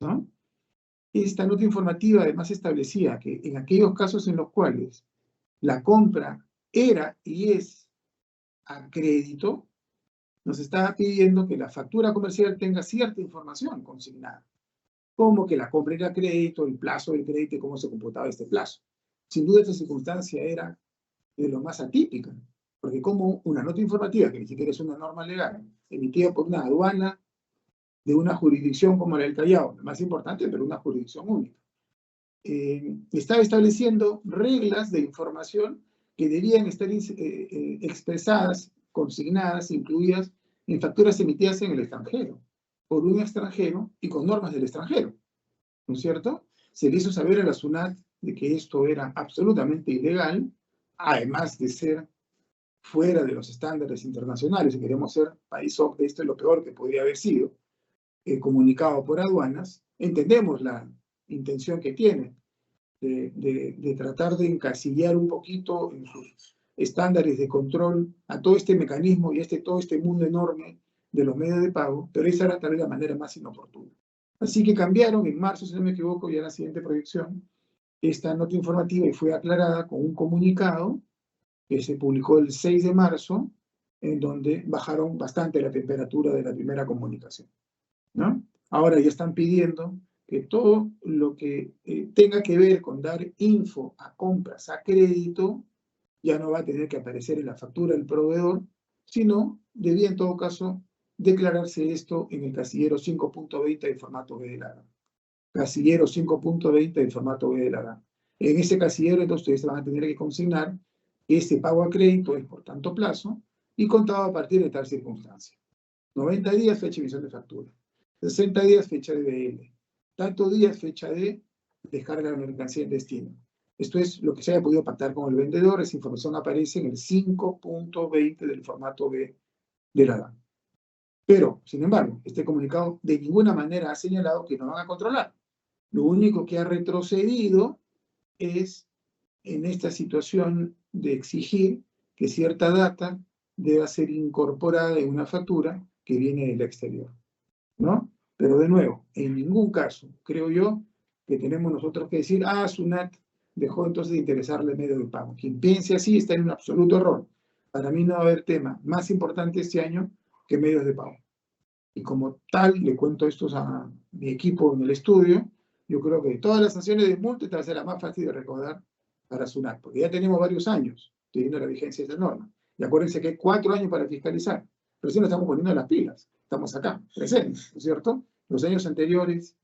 ¿no? Esta nota informativa además establecía que en aquellos casos en los cuales la compra era y es a crédito, nos estaba pidiendo que la factura comercial tenga cierta información consignada, como que la compra era a crédito, el plazo del crédito y cómo se computaba este plazo. Sin duda esta circunstancia era de lo más atípica, porque como una nota informativa, que ni siquiera es una norma legal, emitida por una aduana de una jurisdicción como la del Callao, la más importante, pero una jurisdicción única, estaba estableciendo reglas de información que debían estar expresadas, consignadas, incluidas en facturas emitidas en el extranjero, por un extranjero y con normas del extranjero, ¿no es cierto? Se le hizo saber a la SUNAT de que esto era absolutamente ilegal, además de ser fuera de los estándares internacionales, si queremos ser país OCDE, esto es lo peor que podría haber sido, comunicado por aduanas. Entendemos la intención que tiene de tratar de encasillar un poquito en sus estándares de control a todo este mecanismo y todo este mundo enorme de los medios de pago, pero esa era tal vez la manera más inoportuna. Así que cambiaron en marzo, si no me equivoco, ya en la siguiente proyección, esta nota informativa y fue aclarada con un comunicado que se publicó el 6 de marzo, en donde bajaron bastante la temperatura de la primera comunicación, ¿no? Ahora ya están pidiendo que todo lo que tenga que ver con dar info a compras a crédito ya no va a tener que aparecer en la factura del proveedor, sino debía en todo caso declararse esto en el casillero 5.20 del formato B de la GAN. Casillero 5.20 del formato B de la GAN. En ese casillero entonces ustedes van a tener que consignar que este pago a crédito es por tanto plazo y contado a partir de tal circunstancia. 90 días fecha de emisión de factura. 60 días fecha de BL. Tantos días fecha de descarga de la mercancía en destino. Esto es lo que se haya podido pactar con el vendedor. Esa información aparece en el 5.20 del formato B de la GAN. Pero, sin embargo, este comunicado de ninguna manera ha señalado que no van a controlar. Lo único que ha retrocedido es en esta situación de exigir que cierta data deba ser incorporada en una factura que viene del exterior, ¿no? Pero de nuevo, en ningún caso creo yo que tenemos nosotros que decir, SUNAT dejó entonces de interesarle medio de pago. Quien piense así está en un absoluto error. Para mí no va a haber tema más importante este año que medios de pago. Y como tal, le cuento esto a mi equipo en el estudio, yo creo que de todas las sanciones de multa esta va a ser la más fácil de recaudar para SUNAT, porque ya tenemos varios años teniendo la vigencia de esta norma. Y acuérdense que hay 4 años para fiscalizar. Recién nos estamos poniendo las pilas. Estamos acá, presentes, ¿no es cierto? Los años anteriores,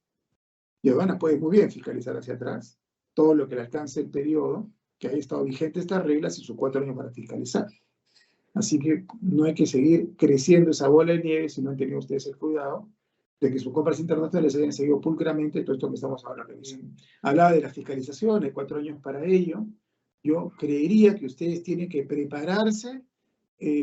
y aduanas puede muy bien fiscalizar hacia atrás todo lo que le alcance el periodo que haya estado vigente estas reglas y sus 4 años para fiscalizar. Así que no hay que seguir creciendo esa bola de nieve si no han tenido ustedes el cuidado de que sus compras internacionales hayan seguido pulcramente todo esto que estamos ahora revisando. Hablaba de la fiscalización, hay 4 años para ello. Yo creería que ustedes tienen que prepararse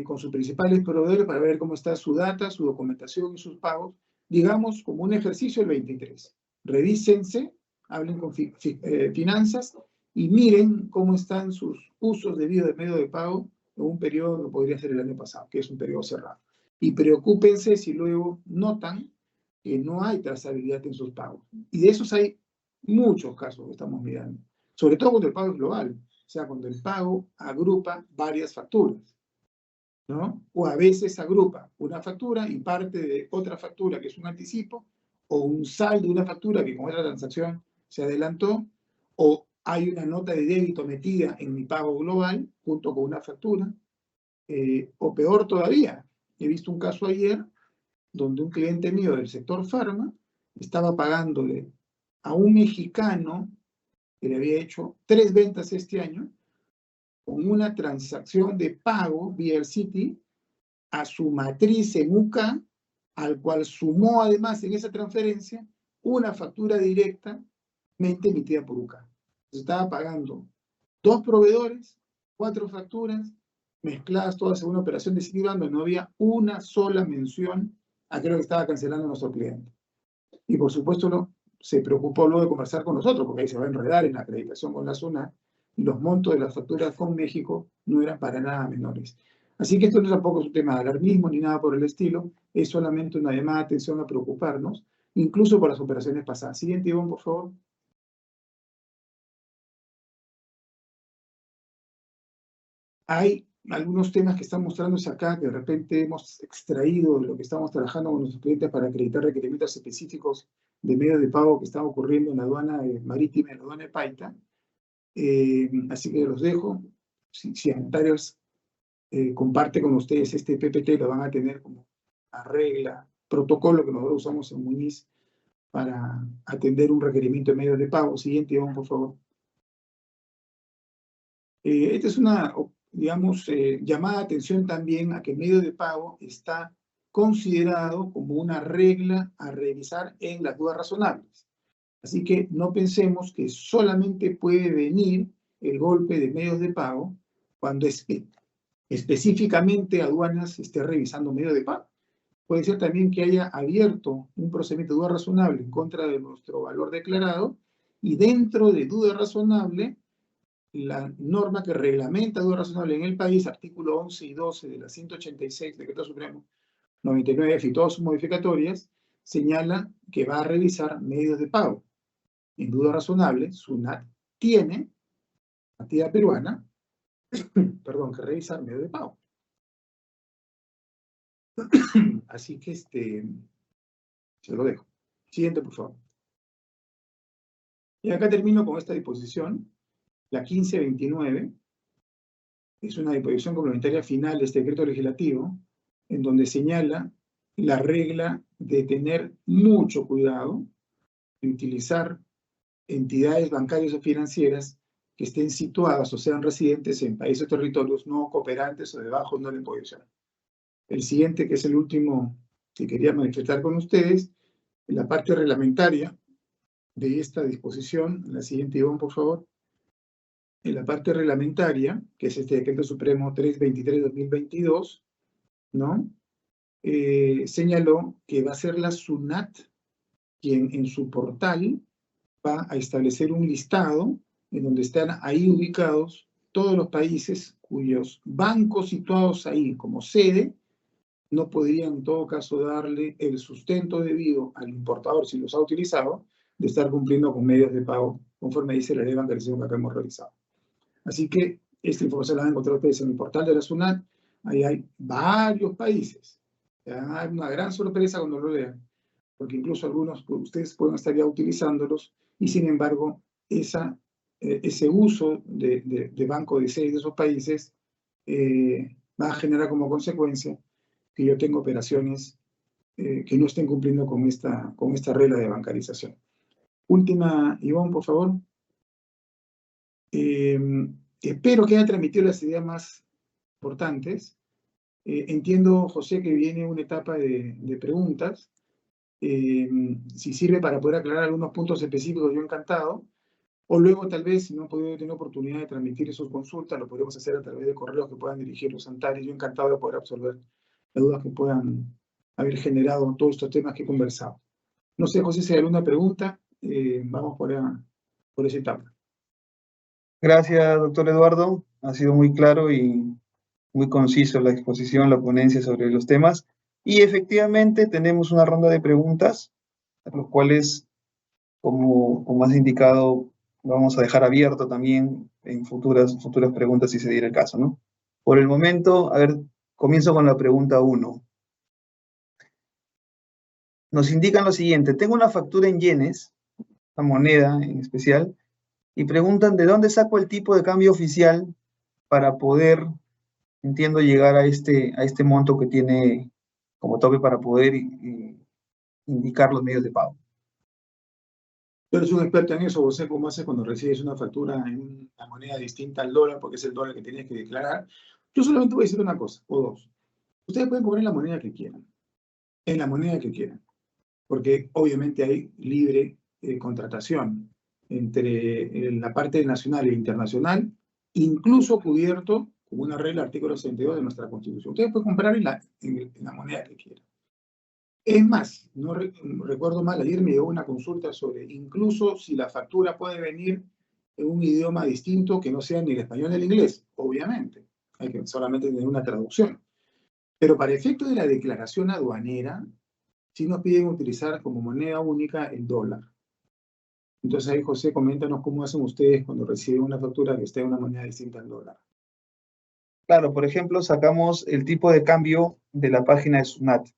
con sus principales proveedores para ver cómo está su data, su documentación y sus pagos, digamos, como un ejercicio el 23. Revísense, hablen con finanzas y miren cómo están sus usos debidos de medio de pago en un periodo que podría ser el año pasado, que es un periodo cerrado. Y preocúpense si luego notan que no hay trazabilidad en sus pagos. Y de esos hay muchos casos que estamos mirando. Sobre todo cuando el pago es global. O sea, cuando el pago agrupa varias facturas, ¿no? O a veces agrupa una factura y parte de otra factura que es un anticipo, o un saldo de una factura que con otra transacción se adelantó, o hay una nota de débito metida en mi pago global junto con una factura, o peor todavía, he visto un caso ayer donde un cliente mío del sector farma estaba pagándole a un mexicano que le había hecho 3 ventas este año con una transacción de pago vía el Citi a su matriz en UK, al cual sumó además en esa transferencia una factura directamente emitida por UK. Estaba pagando 2 proveedores, 4 facturas, mezcladas todas en una operación de Citibank donde no había una sola mención a que lo que estaba cancelando nuestro cliente. Y por supuesto se preocupó luego de conversar con nosotros, porque ahí se va a enredar en la acreditación con la SUNAT, y los montos de las facturas con México no eran para nada menores. Así que esto no tampoco es un tema de alarmismo ni nada por el estilo, es solamente una llamada de atención a preocuparnos, incluso por las operaciones pasadas. Siguiente, Ivonne, por favor. Hay algunos temas que están mostrándose acá que de repente hemos extraído de lo que estamos trabajando con nuestros clientes para acreditar requerimientos específicos de medios de pago que están ocurriendo en la aduana marítima y en la aduana de Paita. Así que los dejo. Si Antares comparte con ustedes este PPT, lo van a tener como una regla, protocolo que nosotros usamos en Muñiz para atender un requerimiento de medios de pago. Siguiente, Ivonne, por favor. Esta es una, digamos, llamada de atención también a que el medio de pago está considerado como una regla a revisar en las dudas razonables. Así que no pensemos que solamente puede venir el golpe de medios de pago cuando es específicamente aduanas esté revisando medios de pago. Puede ser también que haya abierto un procedimiento de duda razonable en contra de nuestro valor declarado y dentro de duda razonable, la norma que reglamenta duda razonable en el país, artículo 11 y 12 de la 186, Decreto Supremo 99F y todas sus modificatorias, señala que va a revisar medios de pago. En duda razonable, SUNAT tiene, entidad peruana, perdón, que revisar medios de pago. Así que se lo dejo. Siguiente, por favor. Y acá termino con esta disposición, la 1529. Es una disposición complementaria final de este decreto legislativo, en donde señala la regla de tener mucho cuidado de utilizar entidades bancarias o financieras que estén situadas o sean residentes en países o territorios no cooperantes o de bajo nivel de imposición. El siguiente, que es el último que quería manifestar con ustedes, en la parte reglamentaria de esta disposición, la siguiente, Iván, por favor. En la parte reglamentaria, que es este Decreto Supremo 323-2022, ¿no? Señaló que va a ser la SUNAT quien en su portal va a establecer un listado en donde están ahí ubicados todos los países cuyos bancos situados ahí como sede no podrían en todo caso darle el sustento debido al importador, si los ha utilizado, de estar cumpliendo con medios de pago conforme dice la ley de bancarización que acá hemos realizado. Así que esta información la van a encontrar ustedes en el portal de la SUNAT. Ahí hay varios países. Te van a dar una gran sorpresa cuando lo lean, porque incluso algunos de ustedes pueden estar ya utilizándolos y sin embargo ese uso de banco de sede de esos países va a generar como consecuencia que yo tengo operaciones que no estén cumpliendo con esta regla de bancarización. Última, Iván, por favor. Espero que haya transmitido las ideas más importantes. Entiendo, José, que viene una etapa de preguntas. Si sirve para poder aclarar algunos puntos específicos, yo encantado. O luego, tal vez, si no han podido tener oportunidad de transmitir sus consultas, lo podemos hacer a través de correos que puedan dirigir los Antares. Yo encantado de poder absorber las dudas que puedan haber generado todos estos temas que he conversado. No sé, José, si hay alguna pregunta, vamos por esa etapa. Gracias, doctor Eduardo. Ha sido muy claro y muy conciso la exposición, la ponencia sobre los temas. Y efectivamente tenemos una ronda de preguntas, los cuales, como has indicado, vamos a dejar abierto también en futuras preguntas si se diera el caso, ¿no? Por el momento, a ver, comienzo con la pregunta 1. Nos indican lo siguiente: tengo una factura en yenes, una moneda en especial, y preguntan de dónde saco el tipo de cambio oficial para poder, entiendo, llegar a este monto que tiene como tope para poder indicar los medios de pago. Tú eres un experto en eso, José. ¿Cómo haces cuando recibes una factura en una moneda distinta al dólar, porque es el dólar que tienes que declarar? Yo solamente voy a decir una cosa, o dos. Ustedes pueden cobrar en la moneda que quieran, porque obviamente hay libre contratación entre la parte nacional e internacional, incluso cubierto con una regla, artículo 62 de nuestra Constitución. Ustedes pueden comprar en la moneda que quieran. Es más, no recuerdo mal, ayer me llegó una consulta sobre incluso si la factura puede venir en un idioma distinto que no sea ni el español ni el inglés. Obviamente, hay que solamente tener una traducción. Pero para efecto de la declaración aduanera, sí nos piden utilizar como moneda única el dólar. Entonces ahí, José, coméntanos cómo hacen ustedes cuando reciben una factura que esté en una moneda distinta al dólar. Claro, por ejemplo, sacamos el tipo de cambio de la página de SUNAT,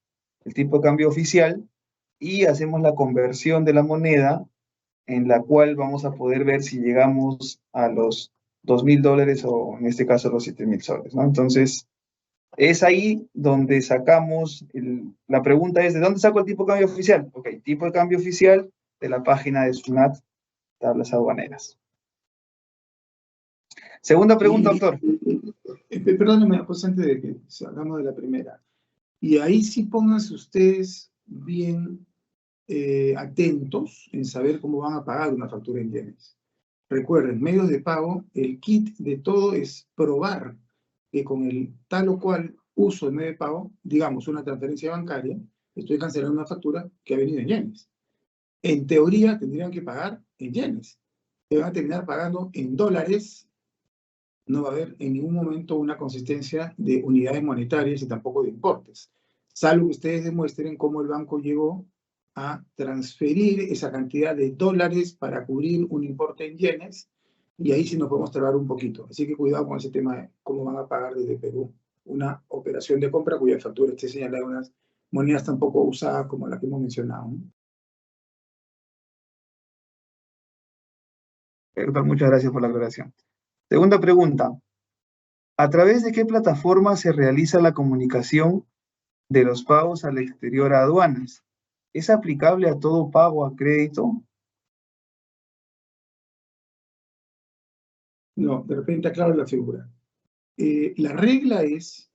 el tipo de cambio oficial, y hacemos la conversión de la moneda, en la cual vamos a poder ver si llegamos a los $2.000 o en este caso los 7.000 soles, ¿no? Entonces, es ahí donde sacamos, la pregunta es, ¿de dónde saco el tipo de cambio oficial? Ok, tipo de cambio oficial de la página de SUNAT, tablas aduaneras. Segunda pregunta, doctor. Perdónenme, pues antes de que salgamos de la primera. Y ahí sí pónganse ustedes bien atentos en saber cómo van a pagar una factura en yenes. Recuerden, medios de pago, el kit de todo es probar que con el tal o cual uso de medio de pago, digamos una transferencia bancaria, estoy cancelando una factura que ha venido en yenes. En teoría tendrían que pagar en yenes. Se van a terminar pagando en dólares. No va a haber en ningún momento una consistencia de unidades monetarias y tampoco de importes. Salvo que ustedes demuestren cómo el banco llegó a transferir esa cantidad de dólares para cubrir un importe en yenes, y ahí sí nos podemos trabar un poquito. Así que cuidado con ese tema de cómo van a pagar desde Perú una operación de compra cuya factura esté señalada en unas monedas tan poco usadas como la que hemos mencionado, ¿no? Perdón, muchas gracias por la aclaración. Segunda pregunta. ¿A través de qué plataforma se realiza la comunicación de los pagos al exterior a aduanas? ¿Es aplicable a todo pago a crédito? No, de repente aclaro la figura. La regla es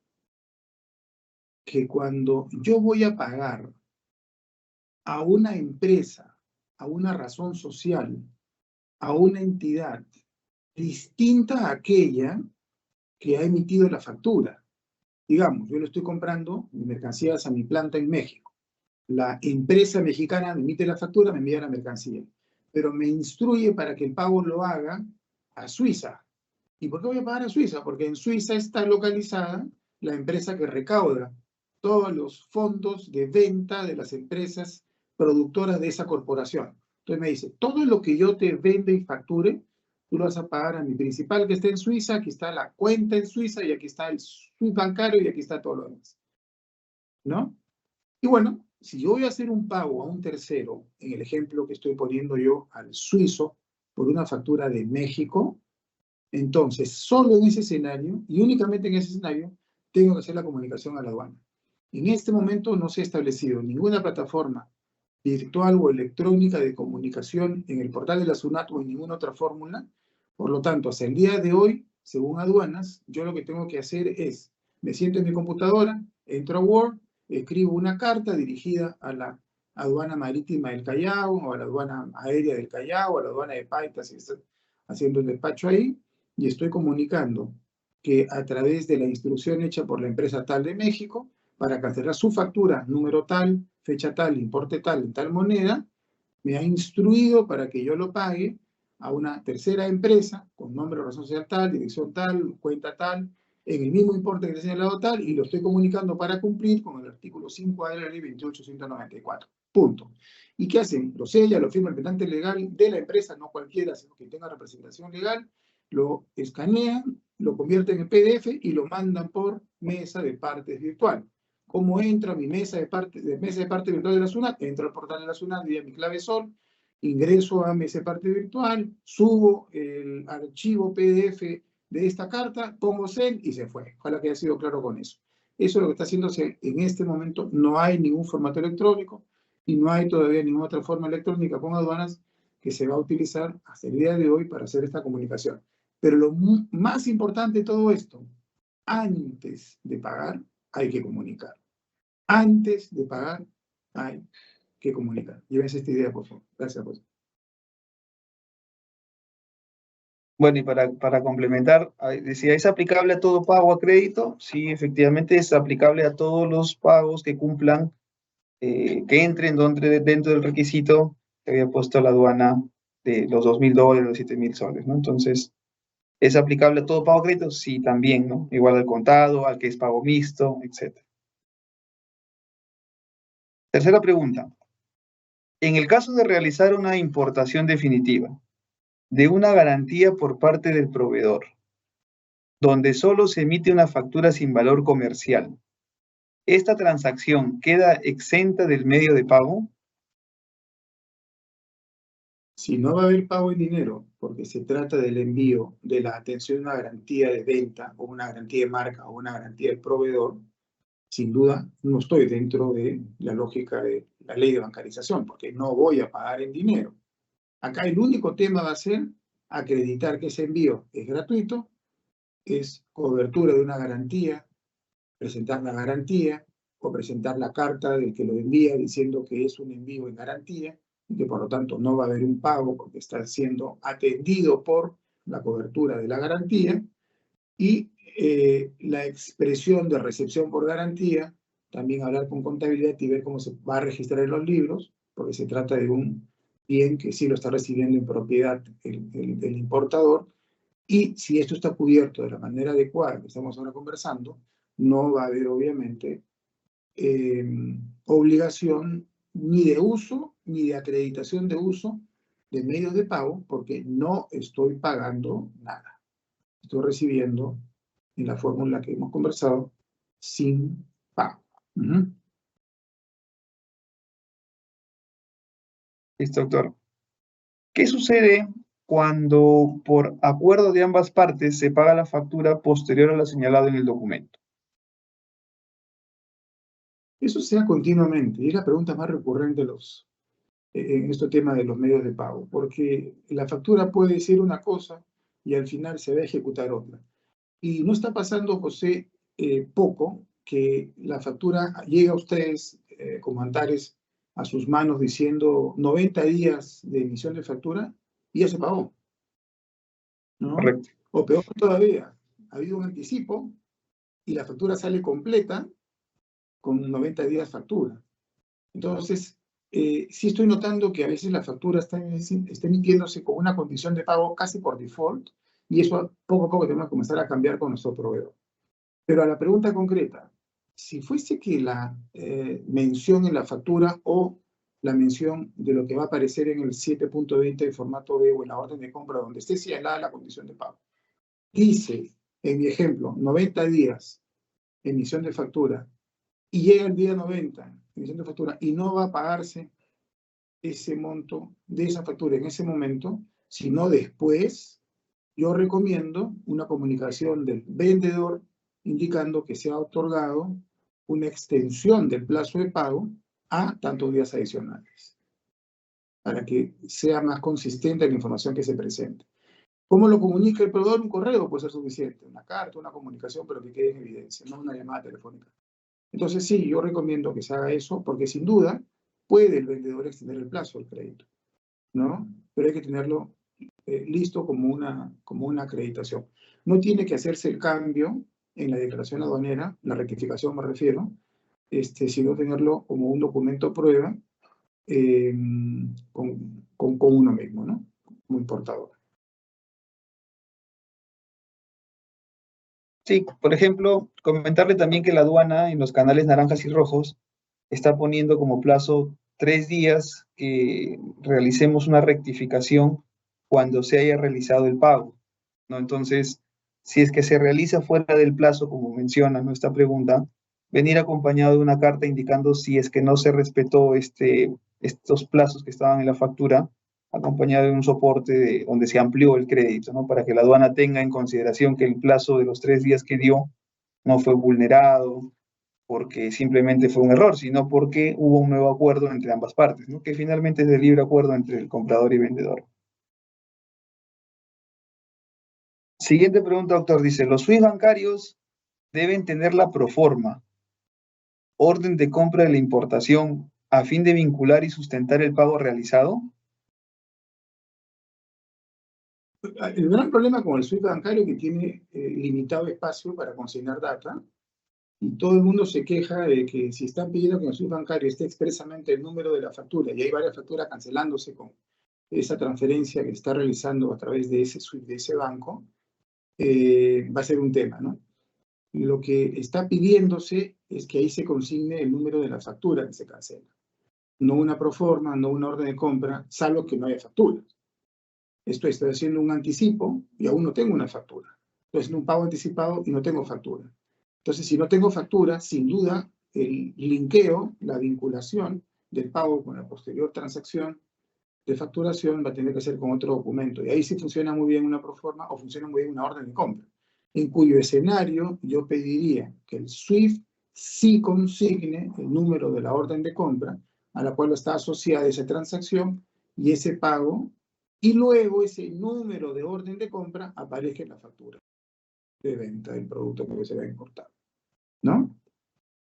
que cuando yo voy a pagar a una empresa, a una razón social, a una entidad distinta a aquella que ha emitido la factura. Digamos, yo le estoy comprando mis mercancías a mi planta en México. La empresa mexicana me emite la factura, me envía la mercancía, pero me instruye para que el pago lo haga a Suiza. ¿Y por qué voy a pagar a Suiza? Porque en Suiza está localizada la empresa que recauda todos los fondos de venta de las empresas productoras de esa corporación. Entonces me dice, todo lo que yo te vende y facture, tú lo vas a pagar a mi principal que está en Suiza, aquí está la cuenta en Suiza, y aquí está el SWIFT bancario, y aquí está todo lo demás, ¿no? Y bueno, si yo voy a hacer un pago a un tercero, en el ejemplo que estoy poniendo yo al suizo, por una factura de México, entonces, solo en ese escenario, y únicamente en ese escenario, tengo que hacer la comunicación a la aduana. En este momento no se ha establecido ninguna plataforma virtual o electrónica de comunicación en el portal de la SUNAT o en ninguna otra fórmula. Por lo tanto, hasta el día de hoy, según aduanas, yo lo que tengo que hacer es, me siento en mi computadora, entro a Word, escribo una carta dirigida a la aduana marítima del Callao, o a la aduana aérea del Callao, o a la aduana de Paita, si está haciendo el despacho ahí, y estoy comunicando que a través de la instrucción hecha por la empresa tal de México, para cancelar su factura, número tal, fecha tal, importe tal, en tal moneda, me ha instruido para que yo lo pague a una tercera empresa, con nombre, razón social tal, dirección tal, cuenta tal, en el mismo importe que te he señalado tal, y lo estoy comunicando para cumplir con el artículo 5A de la ley 28.194. Punto. ¿Y qué hacen? Lo sella, lo firma el representante legal de la empresa, no cualquiera, sino que tenga representación legal, lo escanean, lo convierten en PDF y lo mandan por mesa de partes virtual. ¿Cómo entra mi mesa de parte virtual de la SUNAT? Entro al portal de la SUNAT vía mi clave SOL, ingreso a mesa de parte virtual, subo el archivo PDF de esta carta, pongo send y se fue. Ojalá que haya sido claro con eso. Eso es lo que está haciéndose en este momento. No hay ningún formato electrónico y no hay todavía ninguna otra forma electrónica con aduanas que se va a utilizar hasta el día de hoy para hacer esta comunicación. Pero lo más importante de todo esto, antes de pagar, hay que comunicar. Antes de pagar, hay que comunicar. Llévense esta idea, por favor. Gracias, José. Bueno, y para complementar, decía, ¿es aplicable a todo pago a crédito? Sí, efectivamente es aplicable a todos los pagos que cumplan, que entren dentro del requisito que había puesto la aduana de los $2.000, los 7.000 soles, ¿no? Entonces, ¿es aplicable a todo pago a crédito? Sí, también, ¿no? Igual al contado, al que es pago mixto, etc. Tercera pregunta. En el caso de realizar una importación definitiva de una garantía por parte del proveedor, donde solo se emite una factura sin valor comercial, ¿esta transacción queda exenta del medio de pago? Si no va a haber pago en dinero, porque se trata del envío de la atención a una garantía de venta, o una garantía de marca, o una garantía del proveedor, sin duda no estoy dentro de la lógica de la ley de bancarización, porque no voy a pagar en dinero. Acá el único tema va a ser acreditar que ese envío es gratuito, es cobertura de una garantía, presentar la garantía, o presentar la carta del que lo envía diciendo que es un envío en garantía, y que por lo tanto no va a haber un pago porque está siendo atendido por la cobertura de la garantía. Y la expresión de recepción por garantía, también hablar con contabilidad y ver cómo se va a registrar en los libros, porque se trata de un bien que sí lo está recibiendo en propiedad el importador, y si esto está cubierto de la manera adecuada que estamos ahora conversando, no va a haber obviamente obligación ni de uso, ni de acreditación de uso de medios de pago, porque no estoy pagando nada. Estoy recibiendo, en la fórmula que hemos conversado, sin pago. Listo, doctor. ¿Qué sucede cuando por acuerdo de ambas partes se paga la factura posterior a lo señalado en el documento? Eso se da continuamente, y es la pregunta más recurrente en este tema de los medios de pago, porque la factura puede decir una cosa y al final se va a ejecutar otra. Y no está pasando, José, poco que la factura llega a ustedes, como Antares, a sus manos diciendo 90 días de emisión de factura y ya se pagó, ¿no? Correcto. O peor todavía, ha habido un anticipo y la factura sale completa con 90 días factura. Entonces, sí estoy notando que a veces la factura está emitiéndose con una condición de pago casi por default, y eso poco a poco tenemos que comenzar a cambiar con nuestro proveedor. Pero a la pregunta concreta, si fuese que la mención en la factura o la mención de lo que va a aparecer en el 7.20 de formato B o en la orden de compra donde esté señalada la condición de pago, dice, en mi ejemplo, 90 días emisión de factura, y llega el día 90, emisión de factura, y no va a pagarse ese monto de esa factura en ese momento, sino después, yo recomiendo una comunicación del vendedor indicando que se ha otorgado una extensión del plazo de pago a tantos días adicionales, para que sea más consistente la información que se presente. ¿Cómo lo comunica el proveedor? Un correo puede ser suficiente, una carta, una comunicación, pero que quede en evidencia, no una llamada telefónica. Entonces sí, yo recomiendo que se haga eso, porque sin duda puede el vendedor extender el plazo del crédito, ¿no? Pero hay que tenerlo listo como una acreditación. No tiene que hacerse el cambio en la declaración aduanera, la rectificación me refiero, sino tenerlo como un documento prueba con uno mismo, ¿no? Como importador. Sí, por ejemplo, comentarle también que la aduana en los canales naranjas y rojos está poniendo como plazo 3 días que realicemos una rectificación cuando se haya realizado el pago, ¿no? Entonces, si es que se realiza fuera del plazo, como menciona nuestra pregunta, venir acompañado de una carta indicando si es que no se respetó estos plazos que estaban en la factura, acompañado de un soporte donde se amplió el crédito, ¿no? Para que la aduana tenga en consideración que el plazo de los 3 días que dio no fue vulnerado porque simplemente fue un error, sino porque hubo un nuevo acuerdo entre ambas partes, ¿no? Que finalmente es de libre acuerdo entre el comprador y vendedor. Siguiente pregunta, doctor. Dice, ¿los SWIFT bancarios deben tener la proforma, orden de compra de la importación, a fin de vincular y sustentar el pago realizado? El gran problema con el SWIFT bancario es que tiene limitado espacio para consignar data, y todo el mundo se queja de que si están pidiendo que en el SWIFT bancario esté expresamente el número de la factura, y hay varias facturas cancelándose con esa transferencia que está realizando a través de ese SWIFT, de ese banco, va a ser un tema, ¿no? Lo que está pidiéndose es que ahí se consigne el número de la factura que se cancela. No una proforma, no una orden de compra, salvo que no haya factura. Estoy haciendo un anticipo y aún no tengo una factura. Estoy haciendo un pago anticipado y no tengo factura. Entonces, si no tengo factura, sin duda, el linkeo, la vinculación del pago con la posterior transacción de facturación va a tener que ser con otro documento. Y ahí sí funciona muy bien una proforma o funciona muy bien una orden de compra, en cuyo escenario yo pediría que el SWIFT sí consigne el número de la orden de compra a la cual está asociada esa transacción y ese pago, y luego ese número de orden de compra aparezca en la factura de venta del producto que se va a importar, ¿no?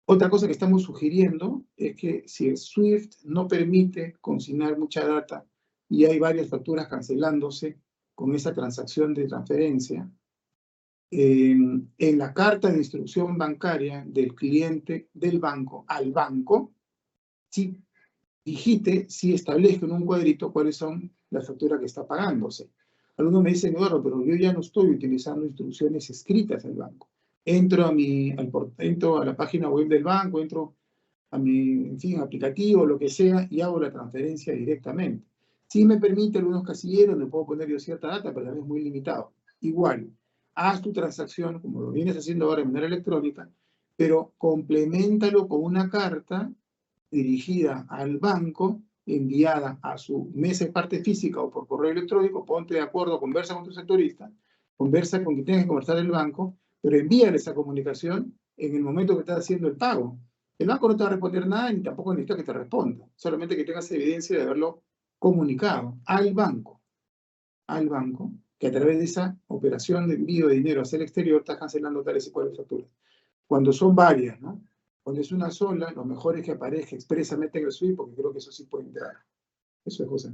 Otra cosa que estamos sugiriendo es que si el SWIFT no permite consignar mucha data y hay varias facturas cancelándose con esa transacción de transferencia, en la carta de instrucción bancaria del cliente del banco al banco, sí digite, sí establezca en un cuadrito cuáles son las facturas que está pagándose. Algunos me dicen, Eduardo, pero yo ya no estoy utilizando instrucciones escritas del banco. Entro a la página web del banco, entro a mi, en fin, aplicativo, lo que sea, y hago la transferencia directamente. Sí me permite algunos casilleros, le puedo poner yo cierta data, pero también es muy limitado. Igual, haz tu transacción, como lo vienes haciendo ahora de manera electrónica, pero compleméntalo con una carta dirigida al banco, enviada a su mesa de parte física o por correo electrónico, ponte de acuerdo, conversa con tu sectorista, conversa con quien tenga que conversar el banco, pero envíale esa comunicación en el momento que estás haciendo el pago. El banco no te va a responder nada ni tampoco necesita que te responda, solamente que tengas evidencia de haberlo comunicado al banco, que a través de esa operación de envío de dinero hacia el exterior estás cancelando tales y cuales facturas. Cuando son varias, ¿no? Cuando es una sola, lo mejor es que aparezca expresamente en el SWIFT, porque creo que eso sí puede entrar. Eso es, José.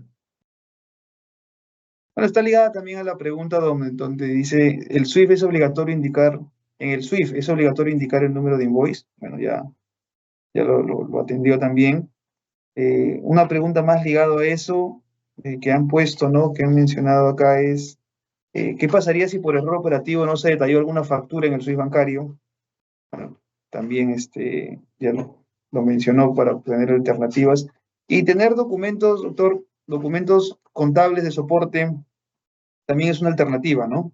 Bueno, está ligada también a la pregunta donde dice, ¿el SWIFT es obligatorio indicar, en el SWIFT es obligatorio indicar el número de invoice? Bueno, ya lo atendió también. Una pregunta más ligada a eso, que han puesto, ¿no? Que han mencionado acá es, ¿qué pasaría si por error operativo no se detalló alguna factura en el SWIFT bancario? Bueno, también ya lo mencionó para obtener alternativas. Y tener documentos, doctor, documentos contables de soporte también es una alternativa, ¿no?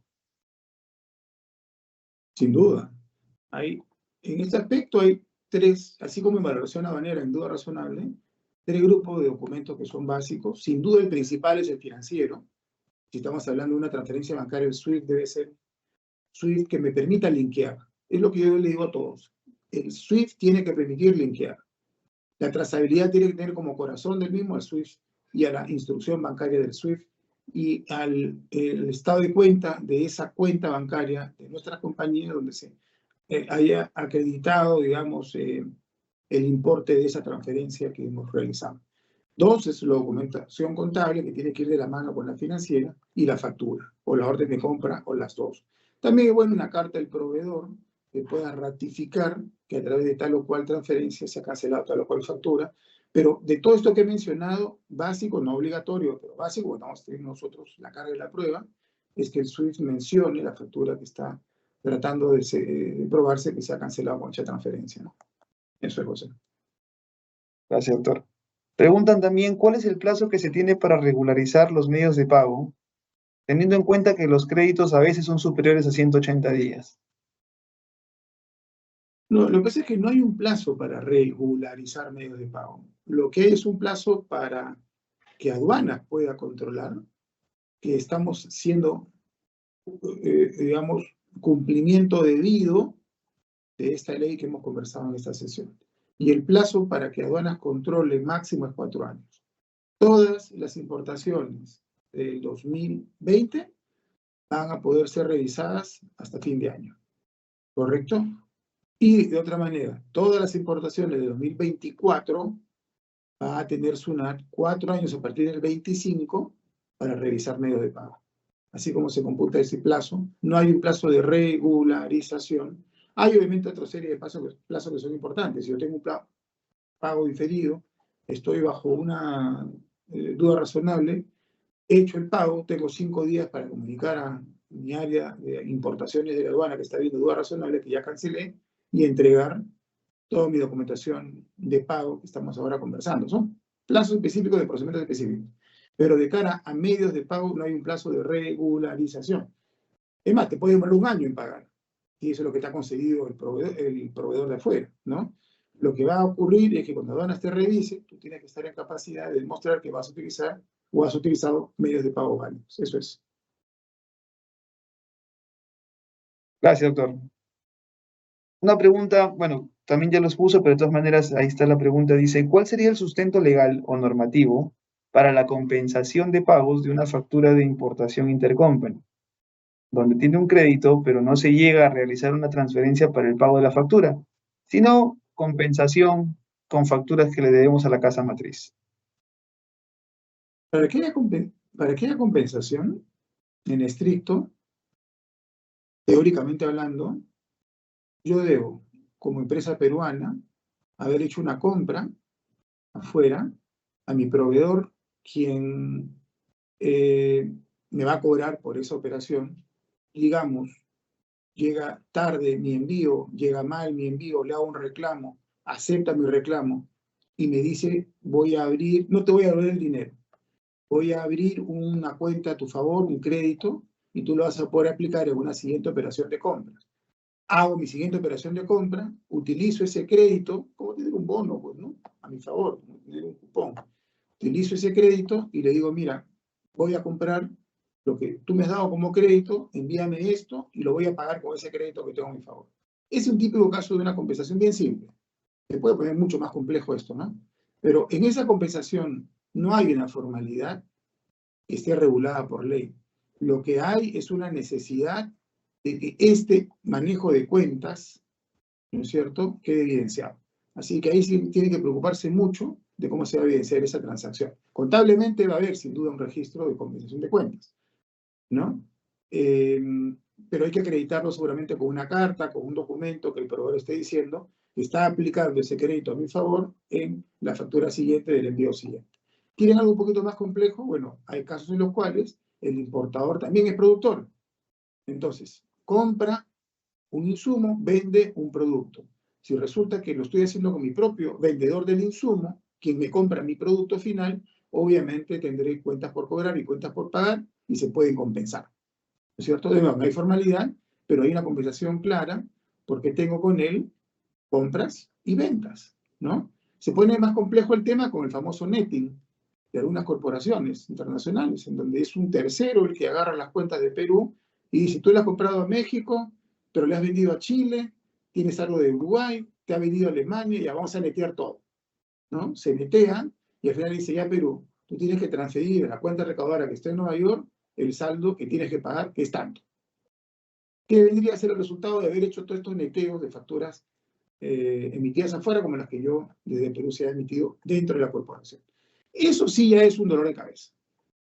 Sin duda. En este aspecto hay tres, así como en valoración aduanera, en duda razonable, tres grupos de documentos que son básicos. Sin duda el principal es el financiero. Si estamos hablando de una transferencia bancaria, el SWIFT debe ser SWIFT que me permita linkear. Es lo que yo le digo a todos. El SWIFT tiene que permitir linkear. La trazabilidad tiene que tener como corazón del mismo al SWIFT y a la instrucción bancaria del SWIFT y al el estado de cuenta de esa cuenta bancaria de nuestra compañía donde se haya acreditado, digamos, el importe de esa transferencia que hemos realizado. Dos, es la documentación contable que tiene que ir de la mano con la financiera y la factura, o la orden de compra, o las dos. También es bueno una carta del proveedor que pueda ratificar que a través de tal o cual transferencia se ha cancelado tal o cual factura, pero de todo esto que he mencionado, básico, no obligatorio, pero básico, porque vamos a tener nosotros la carga de la prueba, es que el SWIFT mencione la factura que está tratando de probarse que se ha cancelado con dicha transferencia, ¿no? Eso es, José. Gracias, doctor. Preguntan también, ¿cuál es el plazo que se tiene para regularizar los medios de pago, teniendo en cuenta que los créditos a veces son superiores a 180 días? No, lo que pasa es que no hay un plazo para regularizar medios de pago. Lo que hay es un plazo para que aduanas pueda controlar que estamos haciendo, digamos, cumplimiento debido de esta ley que hemos conversado en esta sesión. Y el plazo para que aduanas controle máximo es 4 años. Todas las importaciones del 2020 van a poder ser revisadas hasta fin de año. ¿Correcto? Y de otra manera, todas las importaciones de 2024 van a tener SUNAT 4 años a partir del 25 para revisar medios de pago. Así como se computa ese plazo, no hay un plazo de regularización. Hay obviamente otra serie de plazos que son importantes. Si yo tengo un pago diferido, estoy bajo una duda razonable, he hecho el pago, tengo 5 días para comunicar a mi área de importaciones de la aduana que está viendo duda razonable, que ya cancelé, y entregar toda mi documentación de pago que estamos ahora conversando. Son plazos específicos de procedimientos específicos. Pero de cara a medios de pago no hay un plazo de regularización. Es más, te puede demorar 1 año en pagar. Y eso es lo que te ha concedido el proveedor de afuera, ¿no? Lo que va a ocurrir es que cuando aduanas te revise, tú tienes que estar en capacidad de demostrar que vas a utilizar o has utilizado medios de pago válidos. Eso es. Gracias, doctor. Una pregunta, bueno, también ya los puso, pero de todas maneras ahí está la pregunta. Dice, ¿cuál sería el sustento legal o normativo para la compensación de pagos de una factura de importación intercompany, donde tiene un crédito, pero no se llega a realizar una transferencia para el pago de la factura, sino compensación con facturas que le debemos a la casa matriz? Para que haya compensación, en estricto, teóricamente hablando, yo debo, como empresa peruana, haber hecho una compra afuera a mi proveedor, quien me va a cobrar por esa operación. Digamos, llega tarde mi envío, llega mal mi envío, le hago un reclamo, acepta mi reclamo y me dice, voy a abrir, no te voy a devolver el dinero, voy a abrir una cuenta a tu favor, un crédito, y tú lo vas a poder aplicar en una siguiente operación de compra. Hago mi siguiente operación de compra, utilizo ese crédito, como tener un bono, pues, ¿no? A mi favor, como tener un cupón. Utilizo ese crédito y le digo, mira, voy a comprar lo que tú me has dado como crédito, envíame esto y lo voy a pagar con ese crédito que tengo a mi favor. Es un típico caso de una compensación bien simple. Se puede poner mucho más complejo esto, ¿no? Pero en esa compensación no hay una formalidad que esté regulada por ley. Lo que hay es una necesidad de que este manejo de cuentas, ¿no es cierto?, quede evidenciado. Así que ahí sí tiene que preocuparse mucho de cómo se va a evidenciar esa transacción. Contablemente va a haber, sin duda, un registro de compensación de cuentas, ¿no? Pero hay que acreditarlo seguramente con una carta, con un documento que el proveedor esté diciendo que está aplicando ese crédito a mi favor en la factura siguiente del envío siguiente. ¿Quieren algo un poquito más complejo? Bueno, hay casos en los cuales el importador también es productor. Entonces, compra un insumo, vende un producto. Si resulta que lo estoy haciendo con mi propio vendedor del insumo, quien me compra mi producto final, obviamente tendré cuentas por cobrar y cuentas por pagar y se pueden compensar. ¿No es cierto? De nuevo, no hay formalidad, pero hay una compensación clara porque tengo con él compras y ventas, ¿no? Se pone más complejo el tema con el famoso netting de algunas corporaciones internacionales, en donde es un tercero el que agarra las cuentas de Perú y dice, tú le has comprado a México, pero le has vendido a Chile, tienes algo de Uruguay, te ha vendido a Alemania y ya vamos a netear todo, ¿no? Se netea y al final dice, ya Perú, tú tienes que transferir a la cuenta recaudadora que está en Nueva York el saldo que tienes que pagar, que es tanto. ¿Qué vendría a ser el resultado de haber hecho todos estos neteos de facturas emitidas afuera, como las que yo desde Perú se ha emitido dentro de la corporación? Eso sí ya es un dolor de cabeza.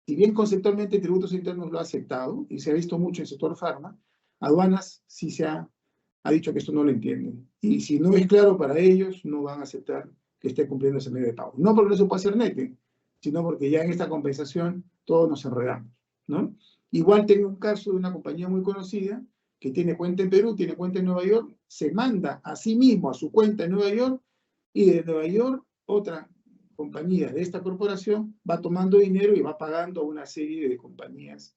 Si bien conceptualmente Tributos Internos lo ha aceptado, y se ha visto mucho en el sector farma, Aduanas sí se ha dicho que esto no lo entienden. Y si no es claro para ellos, no van a aceptar que esté cumpliendo ese medio de pago. No porque no se pueda hacer netting, sino porque ya en esta compensación todos nos enredamos, ¿no? Igual tengo un caso de una compañía muy conocida que tiene cuenta en Perú, tiene cuenta en Nueva York, se manda a sí mismo a su cuenta en Nueva York y de Nueva York otra compañía de esta corporación va tomando dinero y va pagando a una serie de compañías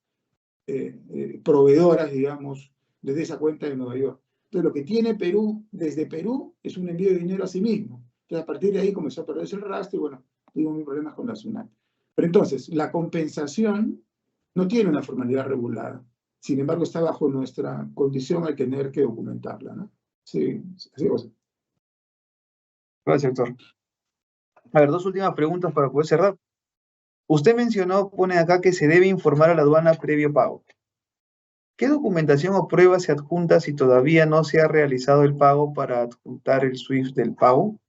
proveedoras, digamos, desde esa cuenta de Nueva York. Entonces, lo que tiene Perú, desde Perú, es un envío de dinero a sí mismo. Entonces, a partir de ahí comenzó a perderse el rastro y, bueno, tuvimos mis problemas con la SUNAT. Pero entonces, la compensación no tiene una formalidad regulada. Sin embargo, está bajo nuestra condición al tener que documentarla, ¿no? Sí, así es. Gracias, doctor. A ver, dos últimas preguntas para poder cerrar. Usted mencionó, pone acá que se debe informar a la aduana previo pago. ¿Qué documentación o prueba se adjunta si todavía no se ha realizado el pago para adjuntar el SWIFT del pago?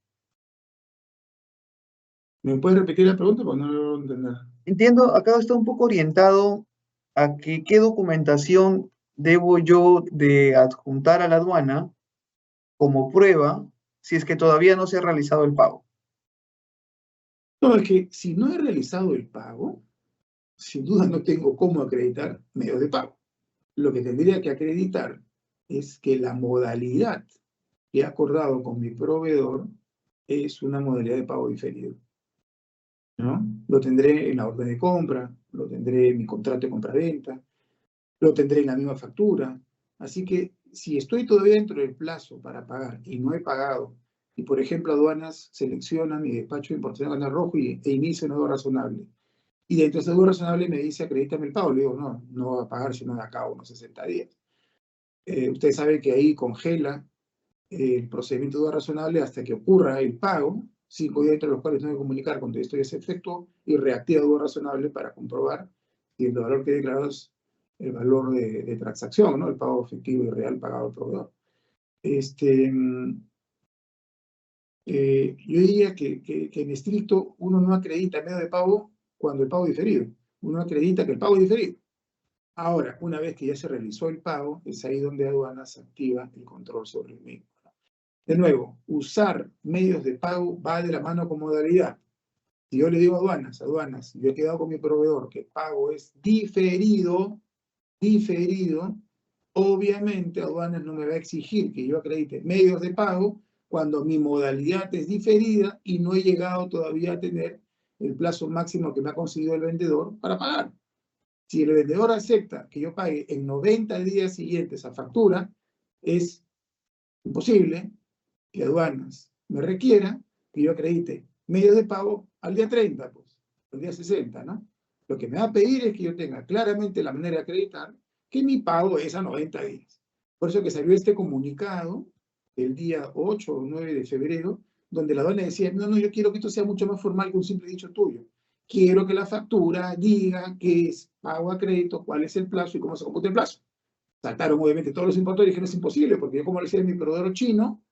¿Me puedes repetir la pregunta? Porque no lo entender. Entiendo, acá está un poco orientado a que qué documentación debo yo de adjuntar a la aduana como prueba si es que todavía no se ha realizado el pago. No, es que si no he realizado el pago, sin duda no tengo cómo acreditar medios de pago. Lo que tendría que acreditar es que la modalidad que he acordado con mi proveedor es una modalidad de pago diferido, ¿no? Lo tendré en la orden de compra, lo tendré en mi contrato de compra-venta, lo tendré en la misma factura. Así que si estoy todavía dentro del plazo para pagar y no he pagado, y por ejemplo Aduanas selecciona mi despacho de importación de canal rojo e inicia una deuda razonable, y dentro de esa deuda razonable me dice acredítame el pago, le digo no va a pagar sino de acá a unos 60 días. Usted sabe que ahí congela el procedimiento de deuda razonable hasta que ocurra el pago, 5 días entre los cuales tengo que comunicar cuando esto ya se efectuó y reactiva deuda razonable para comprobar si el valor que he declarado es el valor de transacción, ¿no? El pago efectivo y real pagado al proveedor. Yo diría que en estricto uno no acredita medio de pago cuando el pago es diferido. Uno acredita que el pago es diferido. Ahora, una vez que ya se realizó el pago, es ahí donde aduanas activa el control sobre el mismo. De nuevo, usar medios de pago va de la mano con modalidad. Si yo le digo a aduanas, yo he quedado con mi proveedor que el pago es diferido, obviamente aduanas no me va a exigir que yo acredite medios de pago cuando mi modalidad es diferida y no he llegado todavía a tener el plazo máximo que me ha conseguido el vendedor para pagar. Si el vendedor acepta que yo pague en 90 días siguientes a factura, es imposible que aduanas me requiera que yo acredite medios de pago al día 30, pues, al día 60, ¿no? Lo que me va a pedir es que yo tenga claramente la manera de acreditar que mi pago es a 90 días. Por eso que salió este comunicado el día 8 o 9 de febrero, donde la aduana decía, no, yo quiero que esto sea mucho más formal que un simple dicho tuyo. Quiero que la factura diga que es pago a crédito, cuál es el plazo y cómo se computa el plazo. Saltaron obviamente todos los importadores y dijeron, es imposible, porque yo como le decía a mi proveedor chino,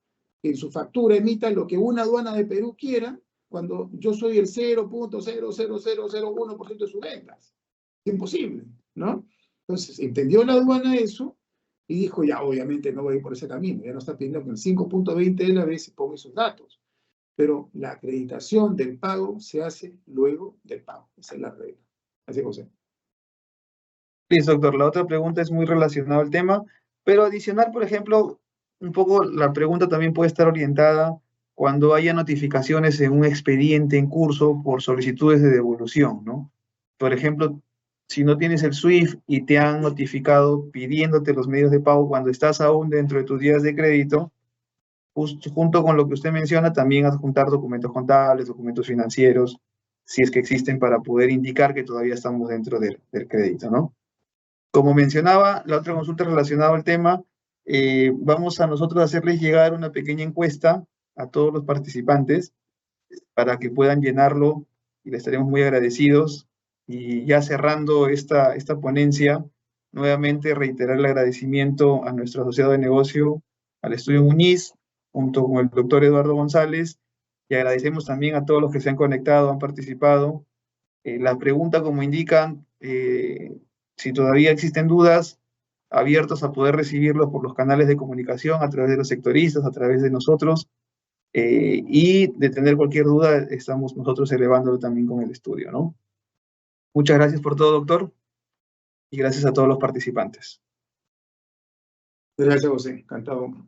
que en su factura emita lo que una aduana de Perú quiera, cuando yo soy el 0.00001% de sus ventas. Es imposible, ¿no? Entonces, entendió la aduana eso y dijo, ya, obviamente no voy a ir por ese camino. Ya no está pidiendo que el 5.20 de la vez se ponga esos datos. Pero la acreditación del pago se hace luego del pago. Esa es la regla. Así, José. Listo, doctor. La otra pregunta es muy relacionada al tema, pero adicional, por ejemplo, un poco la pregunta también puede estar orientada cuando haya notificaciones en un expediente en curso por solicitudes de devolución, ¿no? Por ejemplo, si no tienes el SWIFT y te han notificado pidiéndote los medios de pago cuando estás aún dentro de tus días de crédito, junto con lo que usted menciona, también adjuntar documentos contables, documentos financieros, si es que existen, para poder indicar que todavía estamos dentro del crédito, ¿no? Como mencionaba, la otra consulta relacionada al tema, vamos a nosotros a hacerles llegar una pequeña encuesta a todos los participantes para que puedan llenarlo y les estaremos muy agradecidos. Y ya cerrando esta ponencia, nuevamente reiterar el agradecimiento a nuestro asociado de negocio, al Estudio Muñiz, junto con el doctor Eduardo González, y agradecemos también a todos los que se han conectado, han participado. La pregunta, como indican, si todavía existen dudas, abiertos a poder recibirlos por los canales de comunicación, a través de los sectoristas, a través de nosotros, y de tener cualquier duda, estamos nosotros elevándolo también con el estudio, ¿no? Muchas gracias por todo, doctor, y gracias a todos los participantes. Gracias, José. Encantado.